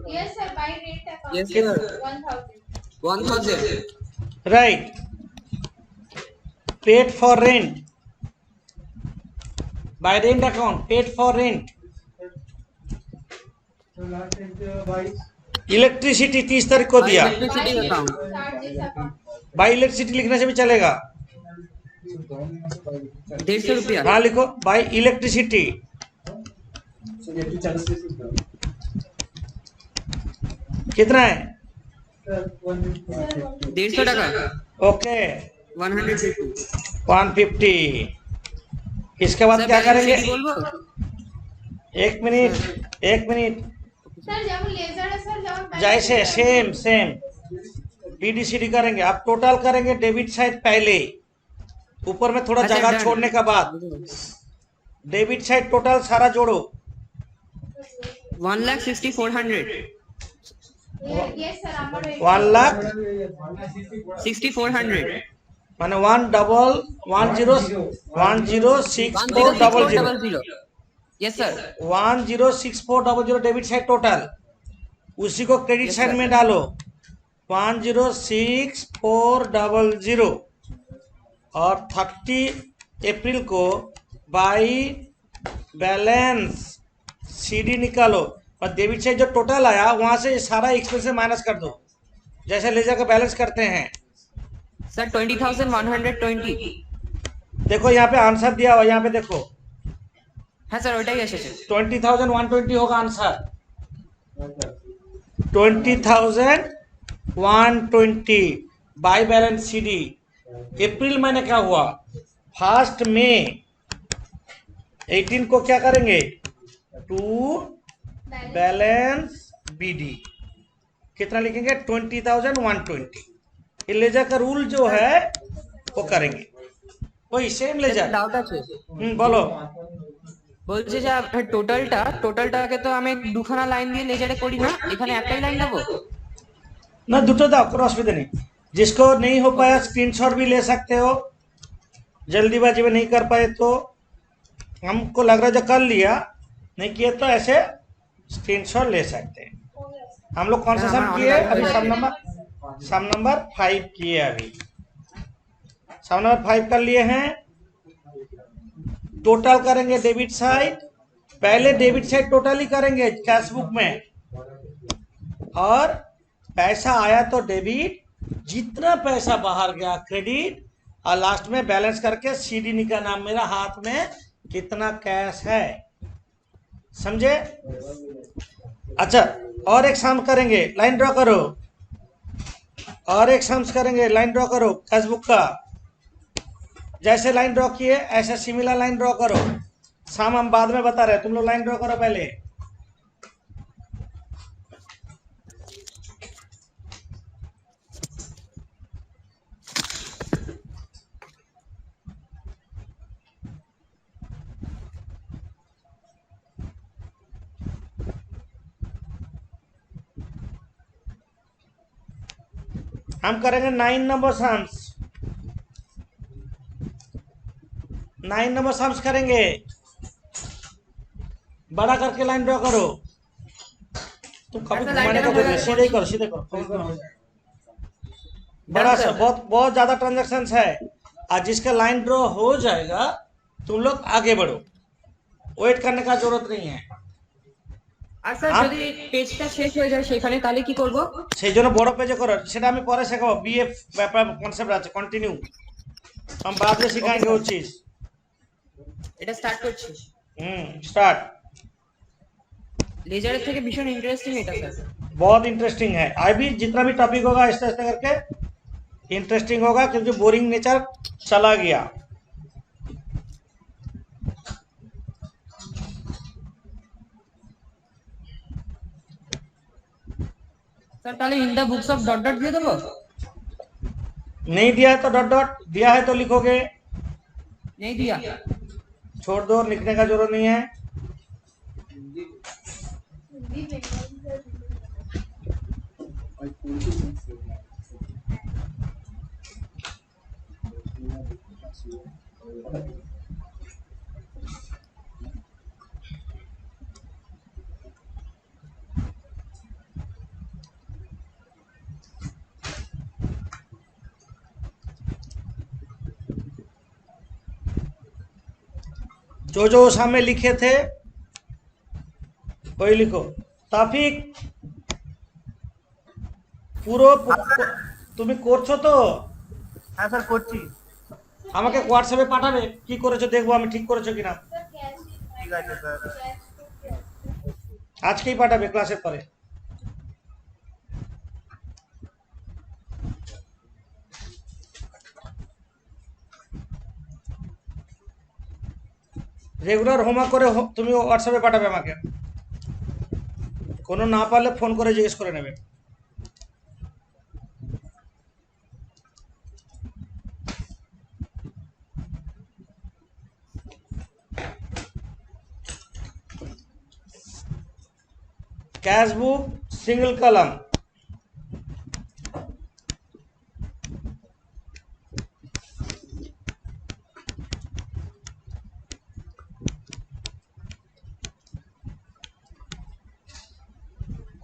yes sir, bye rent account Yes, sir. 1000 1000 right, paid for rent, bye rent account, paid for rent, electricity 30 तारीख को दिया, electricity account charges account, bye electricity लिखने से भी चलेगा। 150 रुपया। हाँ लिखो, बाय इलेक्ट्रिसिटी कितना है? 150 টাকা। ओके 150। 150। इसके बाद सर क्या बैलेंस करेंगे? शीट बोलबো? एक मिनट, सर যেমন লেজার है सर, যেমন जैसे सेम बीडीसीडी करेंगे। आप टोटल करेंगे डेबिट साइड पहले, ऊपर में थोड़ा अच्छा, जगह done। छोड़ने के बाद डेबिट साइड टोटल सारा जोड़ो। 1,64,100 यस सर, আমার 64,100 माने 1,10,1,064,000 yes sir 1,064,000 debit side total, उसी को क्रेडिट Yes, साइड sir। में डालो 1,064,000 और 30 अप्रैल को बाई बैलेंस सीडी निकालो और डेबिट साइड जो टोटल आया वहां से सारा एक्सपेंस माइनस कर दो, जैसे लेजर का बैलेंस करते हैं। सर 20,120 देखो यहाँ पे आंसर दिया हुआ, यहाँ पे देखो হ্যাঁ স্যার ওইটাই এসেছে 20,120 होगा आंसर। 20,120 by balance CD. अप्रैल महीने क्या हुआ? फर्स्ट में 18 को क्या करेंगे? टू बैलेंस बीडी कितना लिखेंगे? 20,120। ये लेजर का रूल जो है वो करेंगे, वही सेम लेजर। ডাউট আছে बोलो। বলছে যে টোটালটাকে তো আমি দুখানা লাইন দিয়ে লেজারে করি না, এখানে একটাই লাইন দেবো। ना दुटो दाओ, कोई असुविधा नहीं। जिसको नहीं हो पाया स्क्रीनशॉट भी ले सकते हो, जल्दीबाजी में नहीं कर पाए तो हमको लग रहा है जो कर लिया, नहीं किए तो ऐसे स्क्रीनशॉट ले सकते हैं। हम लोग कौन सा सम किए? अभी सम नंबर 5 किए। अभी सम नंबर 5 कर लिए हैं। टोटल करेंगे डेबिट साइड, पहले डेबिट साइड टोटल ही करेंगे कैश बुक में, और पैसा आया तो डेबिट, जितना पैसा बाहर गया क्रेडिट, और लास्ट में बैलेंस करके सीडी निकालना मेरा हाथ में कितना कैश है। समझे? अच्छा, और एक सम करेंगे, लाइन ड्रॉ करो। और एक सम्स करेंगे, लाइन ड्रॉ करो कैश बुक का। जैसे लाइन ड्रॉ किए ऐसे सिमिलर लाइन ड्रॉ करो। सम हम बाद में बता रहे, तुम लोग लाइन ड्रॉ करो पहले। हम करेंगे 9 नंबर सम्स। 9 नंबर सम्स करेंगे। बड़ा करके लाइन ड्रॉ करो। तुम कभी ऐसा घुमाने line का ड्रॉ जरूरत नहीं, सीधे ही करो, सीधे करो। बड़ा sir। सा बहुत बहुत ज्यादा ट्रांजेक्शन है। आज जिसका लाइन ड्रॉ हो जाएगा तुम लोग आगे बढ़ो, वेट करने का जरूरत नहीं है। আর স্যার आप যদি পেজটা শেষ হয়ে যায় সেখানে তাহলে কি করব? সেই জন্য বড় পেজে করো, সেটা আমি পরে শেখাবো। বিএফ ব্যাপার কনসেপ্ট আছে, কন্টিনিউ, हम बाद में सिखाएंगे वो चीज। এটা স্টার্ট করছি। स्टार्ट। লেজারের থেকে ভীষণ ইন্টারেস্টিং এটা স্যার। बहुत इंटरेस्टिंग है, अभी जितना भी टॉपिक होगा आहिस्ता आहिस्ता करके इंटरेस्टिंग होगा, क्योंकि बोरिंग नेचर चला गया। স্যার তাহলে in the books of dot dot দিয়ে দেবো? नहीं दिया है तो डॉट डॉट, दिया है तो लिखोगे, নেই দিয়া। छोड़ दो, लिखने का जरूरत नहीं है। हिंदी में जो जो सामने लिखे थे वही लिखो। তাফিক পুরো তুমি করছো তো? হ্যাঁ স্যার করছি। আমাকে হোয়াটসঅ্যাপে পাঠাবে কি করেছো, দেখবো আমি ঠিক করেছো কিনা। ঠিক আছে স্যার। আজকেই পাঠাবে ক্লাসের পরে। রেগুলার হোমওয়ার্ক করে তুমি হোয়াটসঅ্যাপে পাঠাবে আমাকে, কোনো না পারলে ফোন করে জিজ্ঞেস করে নেবে। कैश बुक सिंगल कलम,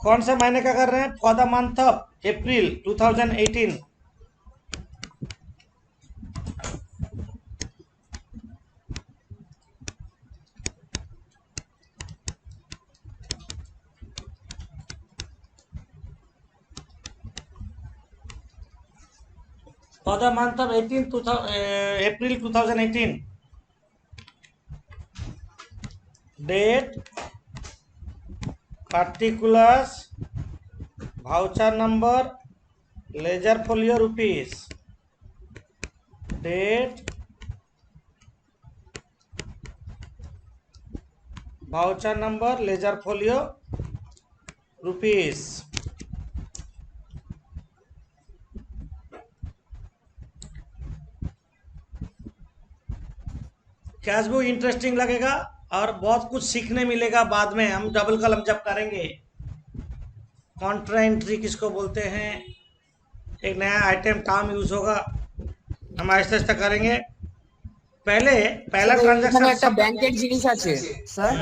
कौन सा महीने का कर रहे हैं? For the month of April 2018। for the month of April 2018, date, particulars, voucher number, ledger folio rupees, date, voucher number, ledger folio rupees। Cash book interesting लगेगा और बहुत कुछ सीखने मिलेगा बाद में। हम डबल कलम जब करेंगे, कॉन्ट्रा एंट्री किसको बोलते हैं, एक नया आइटम टर्म यूज होगा, हम आहिस्ता आहिस्ता करेंगे। पहले पहला এখানে একটা ट्रांजैक्शन। ব্যাংকের জিনিস আছে sir,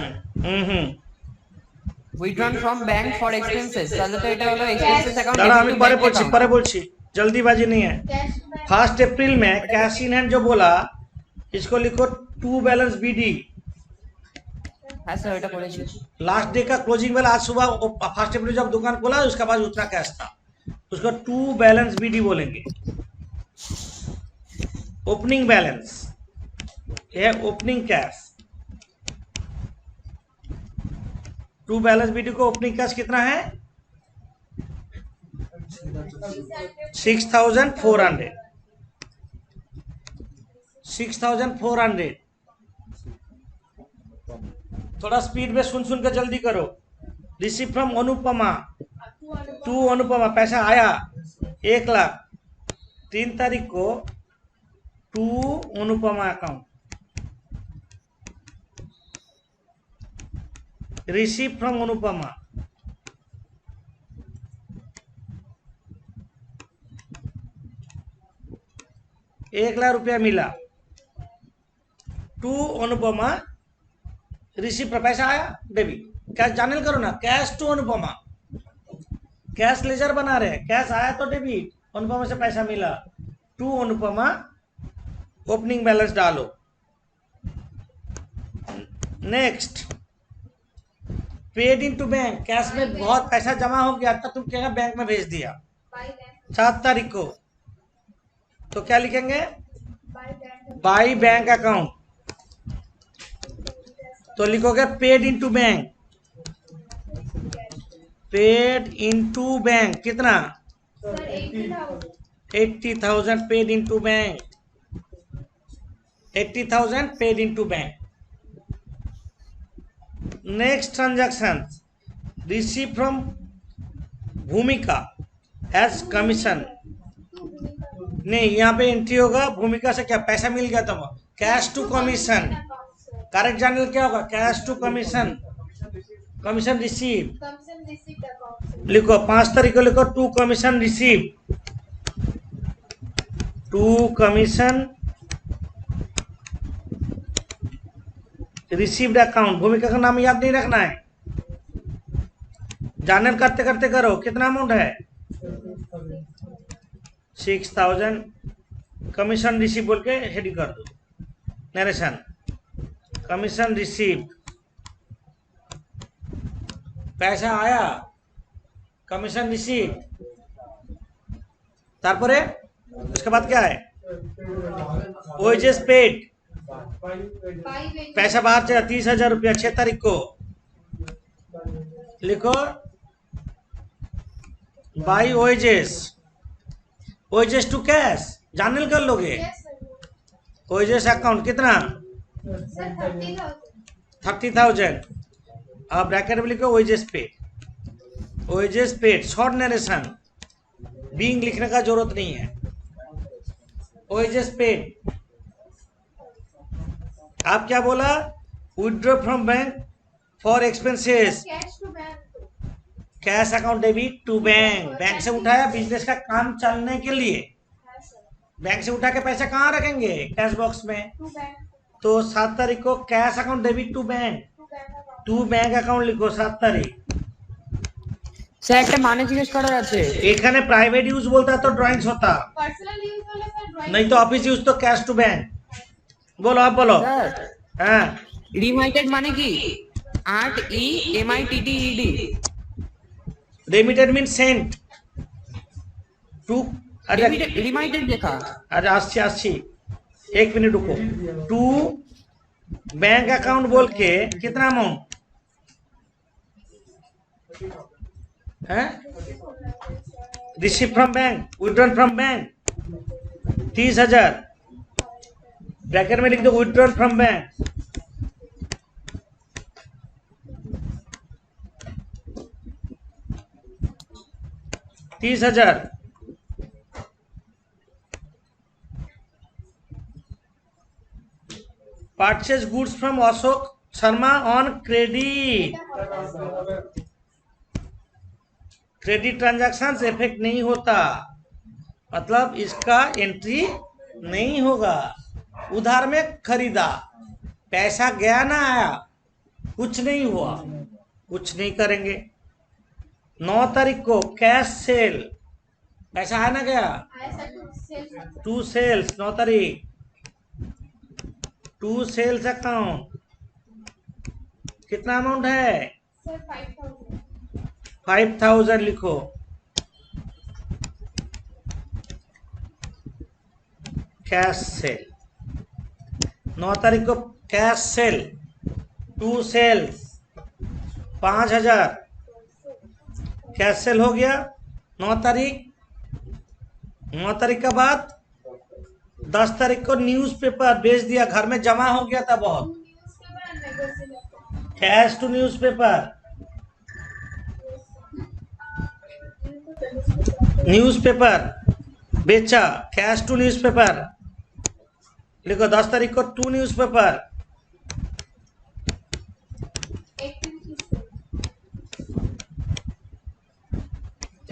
withdrawn from bank for expenses, তাহলে তো এটা হলো এক্সপেন্সেস অ্যাকাউন্ট। दादा আমি পরে বলছি, जल्दीबाजी नहीं है। फर्स्ट अप्रैल में कैश इन हैंड जो बोला, इसको लिखो टू बैलेंस बीडी। হ্যাঁ স্যার এটা করেছি। लास्ट डे का क्लोजिंग वाला आज सुबह फर्स्ट अप्रैल जब दुकान खोला उसके बाद उतना कैश था, उसको टू बैलेंस बीडी बोलेंगे। ओपनिंग बैलेंस ये opening cash, to balance BD को ओपनिंग कैश कितना है? 6,400। 6,400। थोड़ा स्पीड में सुन के जल्दी करो। Receive from Anupama, to Anupama, पैसा आया 1,00,000 3 तारीख को, to Anupama account. Receive from Anupama, ₹1,00,000 मिला, टू अनुपमा रिसीव पर पैसा आया डेबिट, कैश जानल करो ना, cash to Anupama, cash ledger बना रहे हैं, कैश आया तो डेबिट, अनुपमा से पैसा मिला, टू अनुपमा, ओपनिंग बैलेंस डालो। Next paid in to bank, cash में बहुत पैसा जमा हो गया था, तुम क्या बैंक में भेज दिया बाय बैंक 7 तारीख को, तो क्या लिखेंगे by bank by bank account, तो लिखोगे paid in to bank, paid in to bank कितना sir 80,000 80,000 paid in to bank, 80,000 paid in to bank. Next transaction receive from Bhumika as commission, नहीं यहाँ पे एंट्री होगा भूमिका से क्या पैसा मिल गया था, cash to commission, correct journal क्या होगा, cash to commission, commission receive, commission received account से लिखो 5 तारीख को लिखो to commission receive, to commission received account, Bhumika का नाम याद नहीं रखना है, जानल करते करते करो, कितना अमाउंट है 6,000, कमीशन रिसीव बोल के हेडिंग कर दो, नरेशन कमीशन रिसीव, पैसा आया कमीशन रिसीव, तारपरे उसके बाद क्या है वेजेस पेड, बाय बैंक पैसा बाहर चला 30,000 रुपया 6 तारीख को, लिखो by wages, wages to cash journal कर लोगे, यस सर वेजेस अकाउंट कितना सर 30,000 30,000, अब ब्रैकेट में लिखो wages paid, wages paid short narration, being लिखने का जरूरत नहीं है, वेजेस पेड। आप क्या बोला, withdraw from bank for expenses, cash to bank cash account debit to bank, bank से उठाया बिजनेस का काम चलने के लिए, है सर बैंक से उठा के पैसा कहाँ रखेंगे कैश बॉक्स में, टू बैंक तो 7 तारीख को cash account debit to bank, account to bank account लिखो 7 तारीख। স্যার একটা মানে জিজ্ঞেস করার আছে, এখানে प्राइवेट यूज बोलता तो ड्राइंग्स होता, पर्सनल यूज वाला सर ड्राइंग नहीं तो ऑफिस यूज तो कैश टू बैंक। बोलो आप बोलो। স্যার हाँ রিমাইটেড মানে কি, 8 EMITTED, remitted mean sent to, अरे রিমাইটেড লেখা, अरे আসছি আসছি, एक मिनट रुको, टू बैंक अकाउंट बोल के कितना अमाउंट है, receive from bank, withdrawn from bank 30,000, bracket में लिख दो withdrawn from bank, $30,000, purchase goods from Ashok Sharma on credit, credit transaction effect नहीं होता, मतलब इसका एंट्री नहीं होगा। उधार में खरीदा, पैसा गया ना आया, कुछ नहीं हुआ, कुछ नहीं करेंगे। 9 तारीख को कैश सेल, पैसा आया ना गया, आया sir to sales to sales 9 तारीख, टू सेल्स अकाउंट कितना अमाउंट है सर 5,000 5,000 लिखो, कैश सेल 9 तारीख को cash sale, to sales 5,000 cash sale हो गया 9 तारीख। 9 तारीख के बाद 10 तारीख को न्यूज़पेपर भेज दिया, घर में जमा हो गया था बहुत, newspaper negotiate cash to newspaper, newspaper बेचा, कैश टू न्यूज़पेपर लिखो। 10 तारीख को टू न्यूज़पेपर,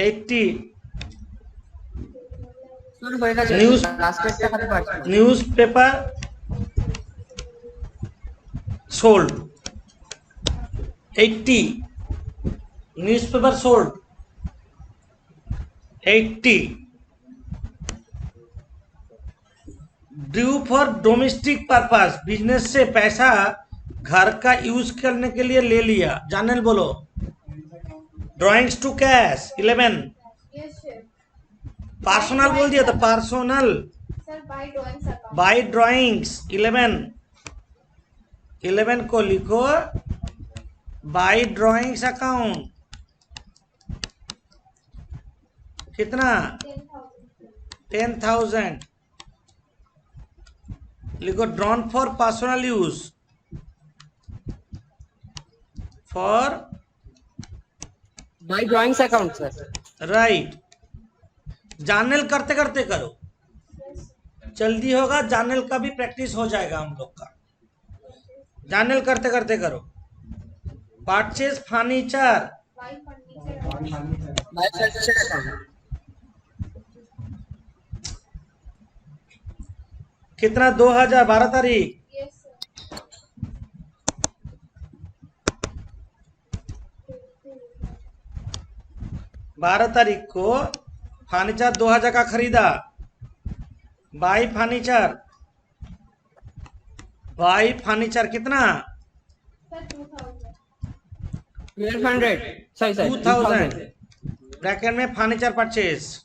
80 শুরু হয়ে গেছে, News- লাস্টের টাকাতে পারছি না। Newspaper sold 80 newspaper sold 80 due for domestic purpose business से पैसा घर का यूज करने के लिए ले लिया। जानल बोलो। Drawings to cash 11 Yes, sir. Personal बोल दिया तो personal Sir, by drawings account. By drawings 11 को लिखो बाय ड्राइंग्स अकाउंट कितना 10,000. 10,000 लिखो drawn for personal use for by drawings account sir. Right. Journal करते करते करो, जल्दी होगा। जानल का भी प्रैक्टिस हो जाएगा हम लोग का। जानल करते करते करो। Purchase furniture By furniture account. Bye furniture account कितना 2012 तारीख Yes, sir. बारह तारीख को फर्नीचर 2000 का खरीदा। बाई फर्नीचर कितना Sir, 2,000. 1200 सॉरी सर 2000 ब्रैकेट में फर्नीचर परचेज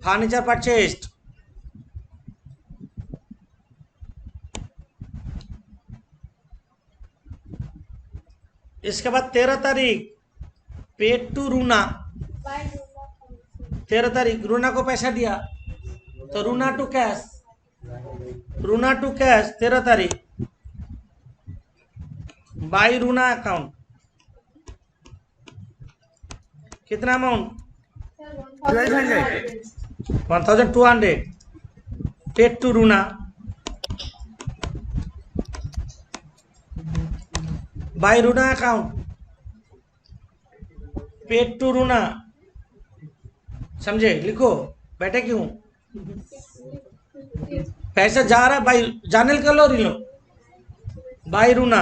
फर्नीचर परचेज्ड। इसके बाद 13 तारीख paid to Runa. By Runa account. 13 तारीख रूना को पैसा दिया तो रूना टू कैश 13 तारीख बाई रूना अकाउंट कितना amount Sir, 1,200. 1200 paid to Runa by Runa account paid to Runa. समझे? लिखो। बैठे क्यों? पैसा जा रहा है बाई जानल कर लो रिलो by Runa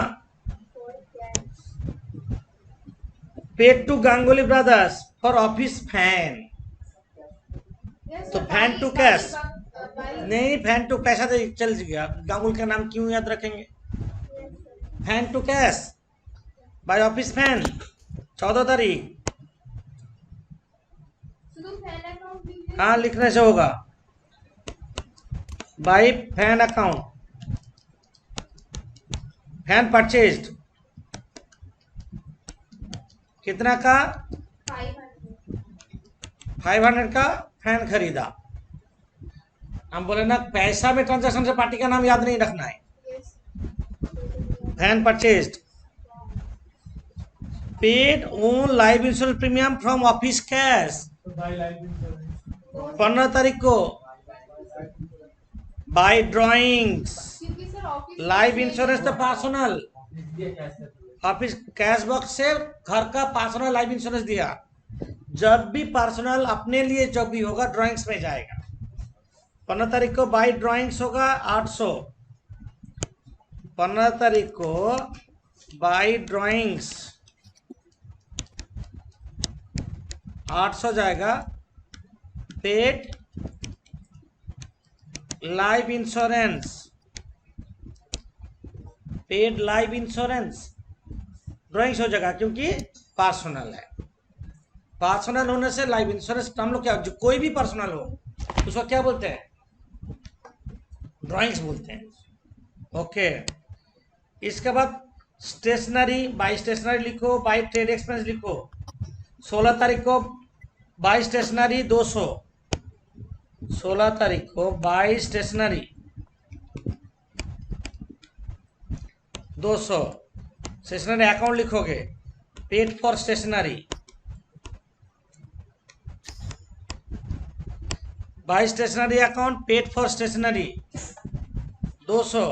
paid to Ganguly brothers for office fan. Yes, तो sir. Fan by- to by- cash by- नहीं, फैन टू पैसा तो चल गया। गांगुल का नाम क्यों याद रखेंगे? Fan to cash by office fan 14 तारीख। शुद्ध फैन account भी है? हाँ, लिखने से होगा। By fan account fan purchased कितना का 500. 500 का फैन खरीदा। हम बोले ना पैसा में ट्रांजैक्शन से पार्टी का नाम याद नहीं रखना है। Yes. Fan purchased paid own life insurance premium from office cash 15 तारीख को बाय ड्राइंग्स क्योंकि सर ऑफिस लाइफ इंश्योरेंस तो पर्सनल ऑफिस कैश बॉक्स से घर का पर्सनल लाइफ इंश्योरेंस दिया। जब भी पर्सनल अपने लिए जब भी होगा ड्राइंग्स में जाएगा। 15 तारीख को बाई ड्राइंग्स होगा 800। 15 तारीख को बाई ड्राइंग्स 800 जाएगा। Paid life insurance paid life insurance drawings हो जाएगा क्योंकि पर्सनल है। पर्सनल होने से लाइफ इंश्योरेंस हम लोग क्या जो कोई भी पर्सनल हो उसको क्या बोलते हैं? ड्राइंग्स बोलते हैं। ओके। इसके बाद स्टेशनरी बाई स्टेशनरी लिखो बाई ट्रेड एक्सपेंस लिखो। 16 तारीख को बाई स्टेशनरी 200। 16 तारीख को बाई स्टेशनरी 200 स्टेशनरी अकाउंट लिखोगे paid for stationery by stationery account paid for stationery 200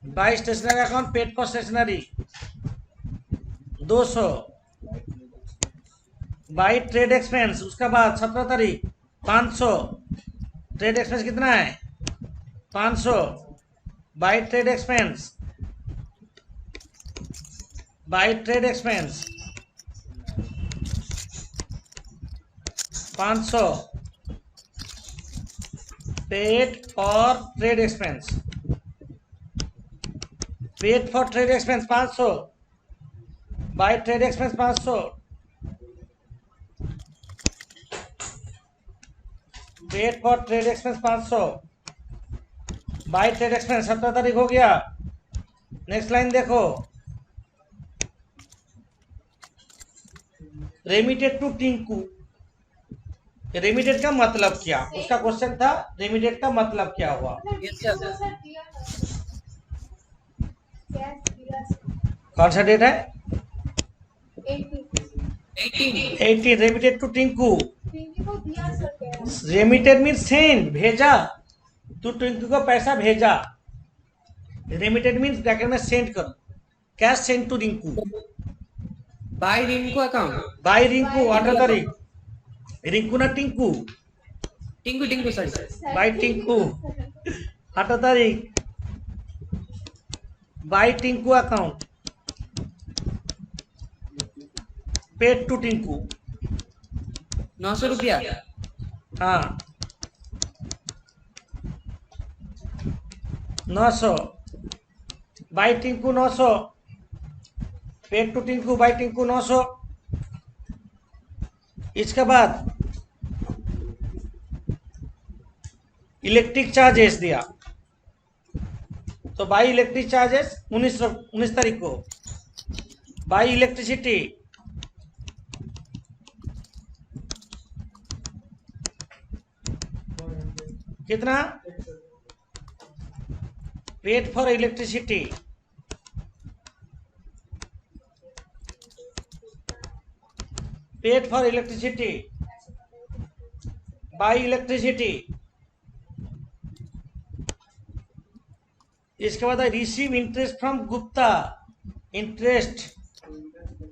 by stationery account paid for stationery 200 by trade expense. उसके बाद 17 तारीख 500 ट्रेड एक्सपेंस कितना है 500 by trade expense, by trade expense 500 paid for trade expense, paid for trade expense 500 by trade expense 500 paid for trade expense 500 by trade expense 17 तारीख हो गया। Next line देखो, remitted to Tinku. Remitted का मतलब क्या, उसका क्वेश्चन था, रेमिटेड का मतलब क्या हुआ। सर दिया कैश दिया कौन सा डेट है? 18 18 रेमिटेड टू टिंकू। पिंकी को दिया sir cash. Remitted mean send, भेजा, तू टिंकू को पैसा भेजा। रेमिटेड मीन ब्रैकेट में सेंड करो, cash send to Rinku, by Rinku account, by Rinku 18 तारीख, रिंकू ना टिंकू, टिंकू टिंकू सॉरी, बाय टिंकू 18 तारीख, by Tinku account, paid to Tinku. 900 रुपया। हाँ 900 by Tinku 900, paid to Tinku by Tinku 900। इसके बाद इलेक्ट्रिक चार्जेस दिया, तो बाई इलेक्ट्रिक चार्जेस 19 तारीख को, बाई इलेक्ट्रिसिटी कितना, paid for electricity paid for electricity by electricity. इसके बाद receive interest from Gupta, interest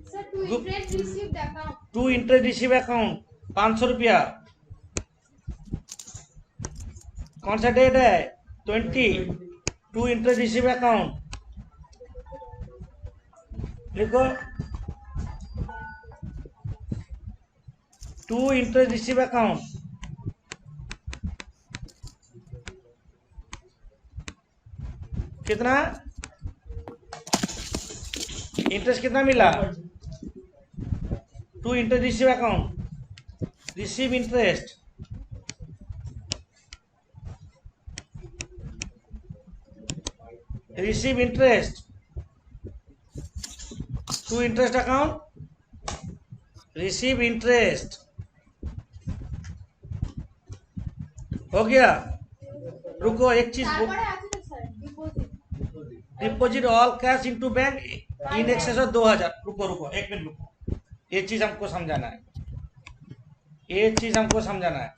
sir to interest received account. To interest receive account 500 रुपया। कौन सा डेट है? 20 टू इंटरेस्ट रिसीव अकाउंट लिखो, टू इंटरेस्ट रिसीव अकाउंट कितना, इंटरेस्ट कितना मिला, to interest receive account, receive interest receive interest to interest account, receive interest हो गया। रुको एक चीज, তারপরে আছে তো sir deposit. Deposit all cash into bank in excess of 2000। रुको रुको एक मिनट रुको, ये चीज हमको समझाना है, ये चीज हमको समझाना है।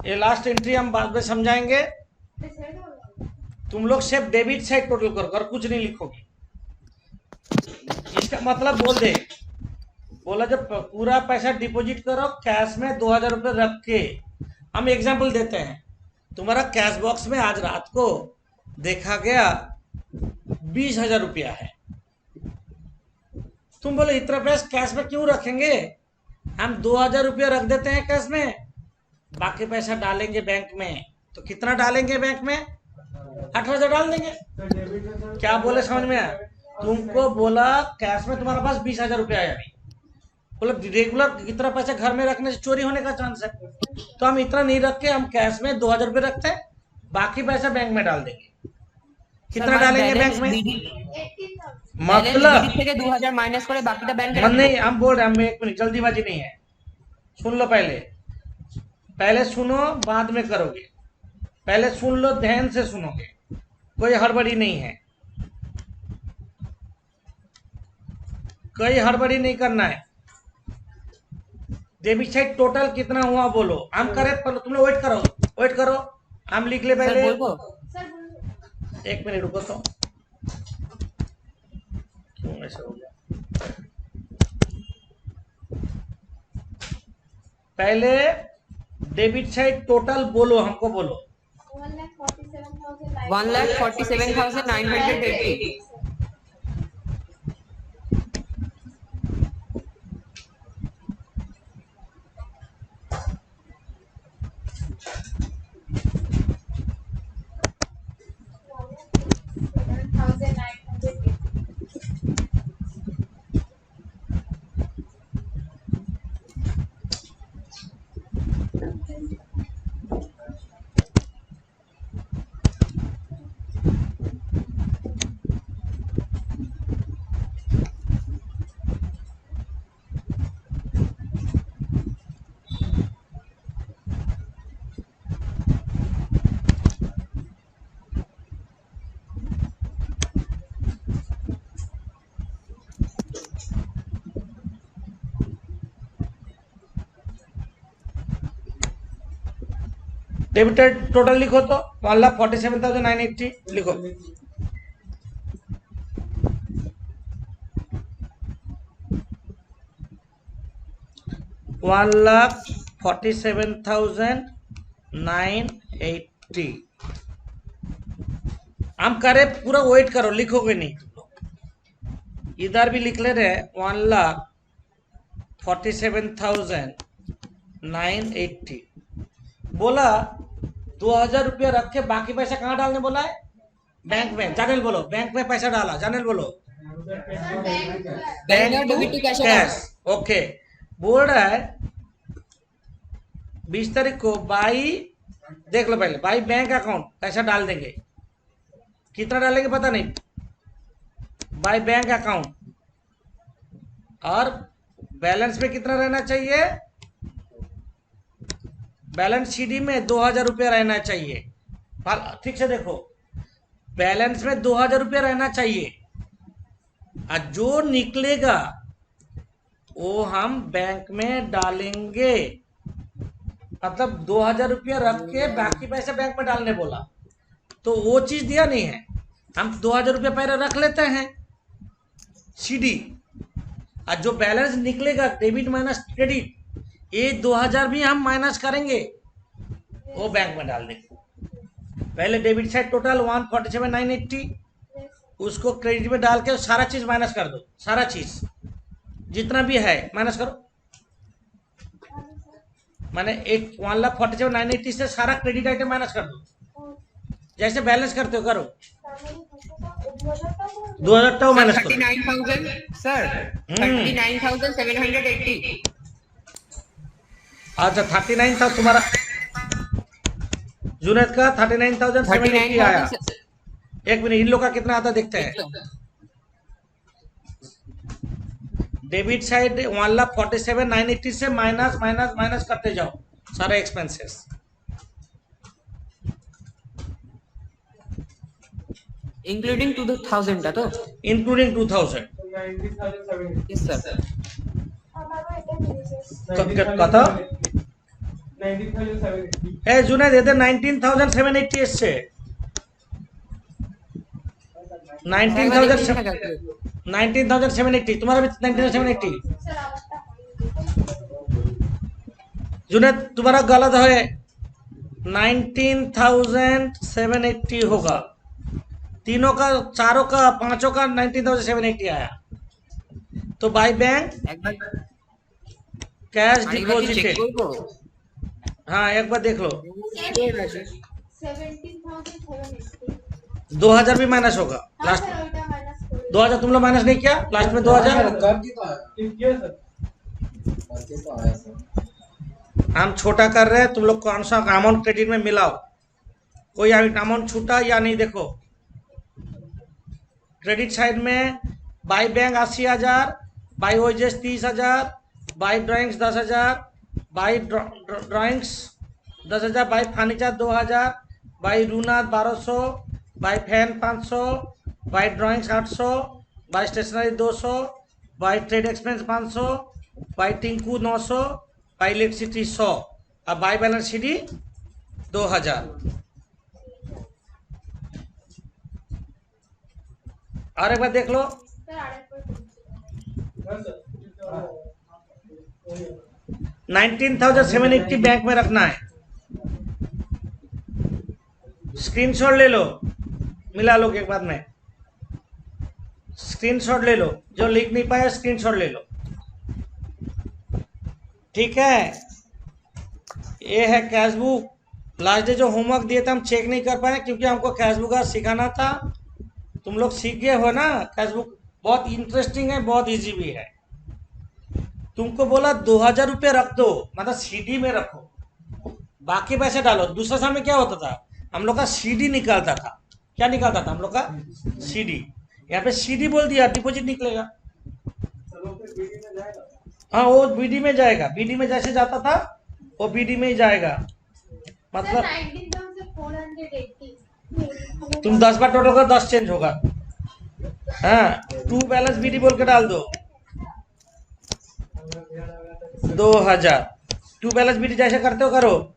ये लास्ट एंट्री हम बाद में समझाएंगे। तुम लोग सिर्फ डेबिट साइड टोटल करो और कुछ नहीं लिखोगे। इसका मतलब बोल दे, बोला जब पूरा पैसा डिपॉजिट करो कैश में 2000 रुपये रख के। हम एग्जांपल देते हैं, तुम्हारा कैश बॉक्स में आज रात को देखा गया 20,000 रुपया है। तुम बोले इतना पैसा कैश में क्यों रखेंगे, हम 2000 रुपया रख देते हैं कैश में, बाकी पैसा डालेंगे बैंक में। तो कितना डालेंगे बैंक में? 18,000 डाल देंगे। क्या बोले समझ में आया? तुमको बोला कैश में तुम्हारे पास 20,000 रुपया है, अभी बोला रेगुलर इतना पैसा घर में रखने से चोरी होने का चांस है, तो हम इतना नहीं रख के हम कैश में 2000 रुपये रखते हैं, बाकी पैसा बैंक में डाल देंगे। कितना डालेंगे बैंक में? 18,000 मतलब থেকে 2000 মাইনাস করে বাকিটা ব্যাংকে मन नहीं, हम बोल रहे हैं, हम एक मिनट जल्दीबाजी नहीं है, सुन लो पहले, पहले सुनो बाद में करोगे, पहले सुन लो ध्यान से सुनोगे, कोई हड़बड़ी नहीं है, कोई हड़बड़ी नहीं करना है। डेबिट साइड टोटल कितना हुआ बोलो, हम करे पर तुम लोग वेट करो, हम लिख ले স্যার पहले। বলবো सर बोलो। एक मिनट रुको तो, क्यों ऐसा हो गया? पहले डेबिट साइड टोटल बोलो, हमको बोलो। 1,47,980। डेबिटेड टोटल लिखो तो 1,47,980 लिखो। वन लाख 47,980। हम करे पूरा वेट करो, लिखोगे नहीं तुम लोग। इधर भी लिख ले रहे 1,47,980। बोला 2,000 रुपया रख के बाकी पैसा कहाँ डालने बोला है? बैंक में। जानल बोलो, बैंक में पैसा डाला। जानल बोलो, बैंक टू कैश। ओके, बोल रहा है 20 तारीख को बाई, देख लो पहले, बाई बैंक अकाउंट पैसा डाल देंगे। कितना डालेंगे पता नहीं, बाई बैंक अकाउंट। और बैलेंस में कितना रहना चाहिए? बैलेंस सीडी में 2,000 रुपया रहना चाहिए। ठीक से देखो, बैलेंस में 2,000 रुपया रहना चाहिए। और जो निकलेगा वो हम बैंक में डालेंगे। मतलब 2,000 रुपया रख के बाकी पैसे बैंक में डालने बोला, तो वो चीज दिया नहीं है। हम 2,000 रुपया पहले रख लेते हैं सीडी, और जो बैलेंस निकलेगा डेबिट माइनस क्रेडिट, ये 2,000 भी हम माइनस करेंगे, वो बैंक में डाल देंगे। पहले डेबिट साइड टोटल 147,980, उसको क्रेडिट में डाल के सारा चीज माइनस कर दो। सारा चीज जितना भी है माइनस करो। माने 1,47,980 से सारा क्रेडिट आइटम माइनस कर दो, जैसे बैलेंस करते हो करो। 2,000 तो माइनस करो। 39,000 सर, 39,780। अच्छा 39 था तुम्हारा, जुनैद का 39,780 आया। एक मिनट, इन लोग का कितना आता देखते हैं। डेबिट साइड 1,47,980 से माइनस माइनस माइनस करते जाओ सारे एक्सपेंसेस। इंक्लूडिंग 2,000 था तो, इंक्लूडिंग 2,000। Yes sir. कत ए जुनैद এদের 19,780 এসছে। 19,780 तुम्हारा भी 19,780। जुनैद तुम्हारा गलत है, 19,780 होगा। तीनों का, चारों का, पांचों का 19,780 आया। तो बाय बैंक एक बार कैश चेक डिपॉजिटेड। করবো। हाँ एक बार देख लो, 17,780। 2,000 भी माइनस होगा हाँ लास्ट। सर, उल्टा माइनस करो। 2,000 तुम लोग माइनस नहीं किया लास्ट में? 2,000 हम छोटा कर रहे हैं, तुम लोग कौन सा अमाउंट क्रेडिट में मिलाओ। कोई अमाउंट छूटा या नहीं देखो। क्रेडिट साइड में by bank 80,000, by wages 30,000, by drawings 10,000, by drawings 10,000, by furniture 2,000, by Runath 1,200, by fan 500, by drawings 800, by stationery 200, by trade expense 500, by Tinku 900, by electricity 100, और बाई बैलेंस सीडी 2,000। और एक बार देख लो, सर, आड़े पर 19,780 बैंक में रखना है। स्क्रीनशॉट ले लो, मिला लो के बाद में स्क्रीनशॉट ले लो, जो लिख नहीं पाया स्क्रीनशॉट ले लो, ठीक है। ये है कैश बुक। लास्ट डे जो होमवर्क दिए थे हम चेक नहीं कर पाए क्योंकि हमको कैश बुक सिखाना था। तुम लोग सीख गए हो ना। कैश बुक बहुत इंटरेस्टिंग है, बहुत इजी भी है। तुमको बोला 2,000 रुपये रख दो, मतलब सीडी में रखो, बाकी पैसे डालो। दूसरा समय क्या होता था, हम लोग का सीडी निकालता था। क्या निकालता था हम लोग का? सीडी। यहाँ पे सीडी बोल दिया, डिपॉजिट निकलेगा। हाँ, वो बीडी में जाएगा। बीडी में जैसे जाता था वो बीडी में ही जाएगा। मतलब 19,480 तुम 10 बार टोटल करो, 10 चेंज होगा। हाँ, टू बैलेंस बीडी बोल के डाल दो, 2,000। टू बैलेंस बीडी जैसे करते हो करो।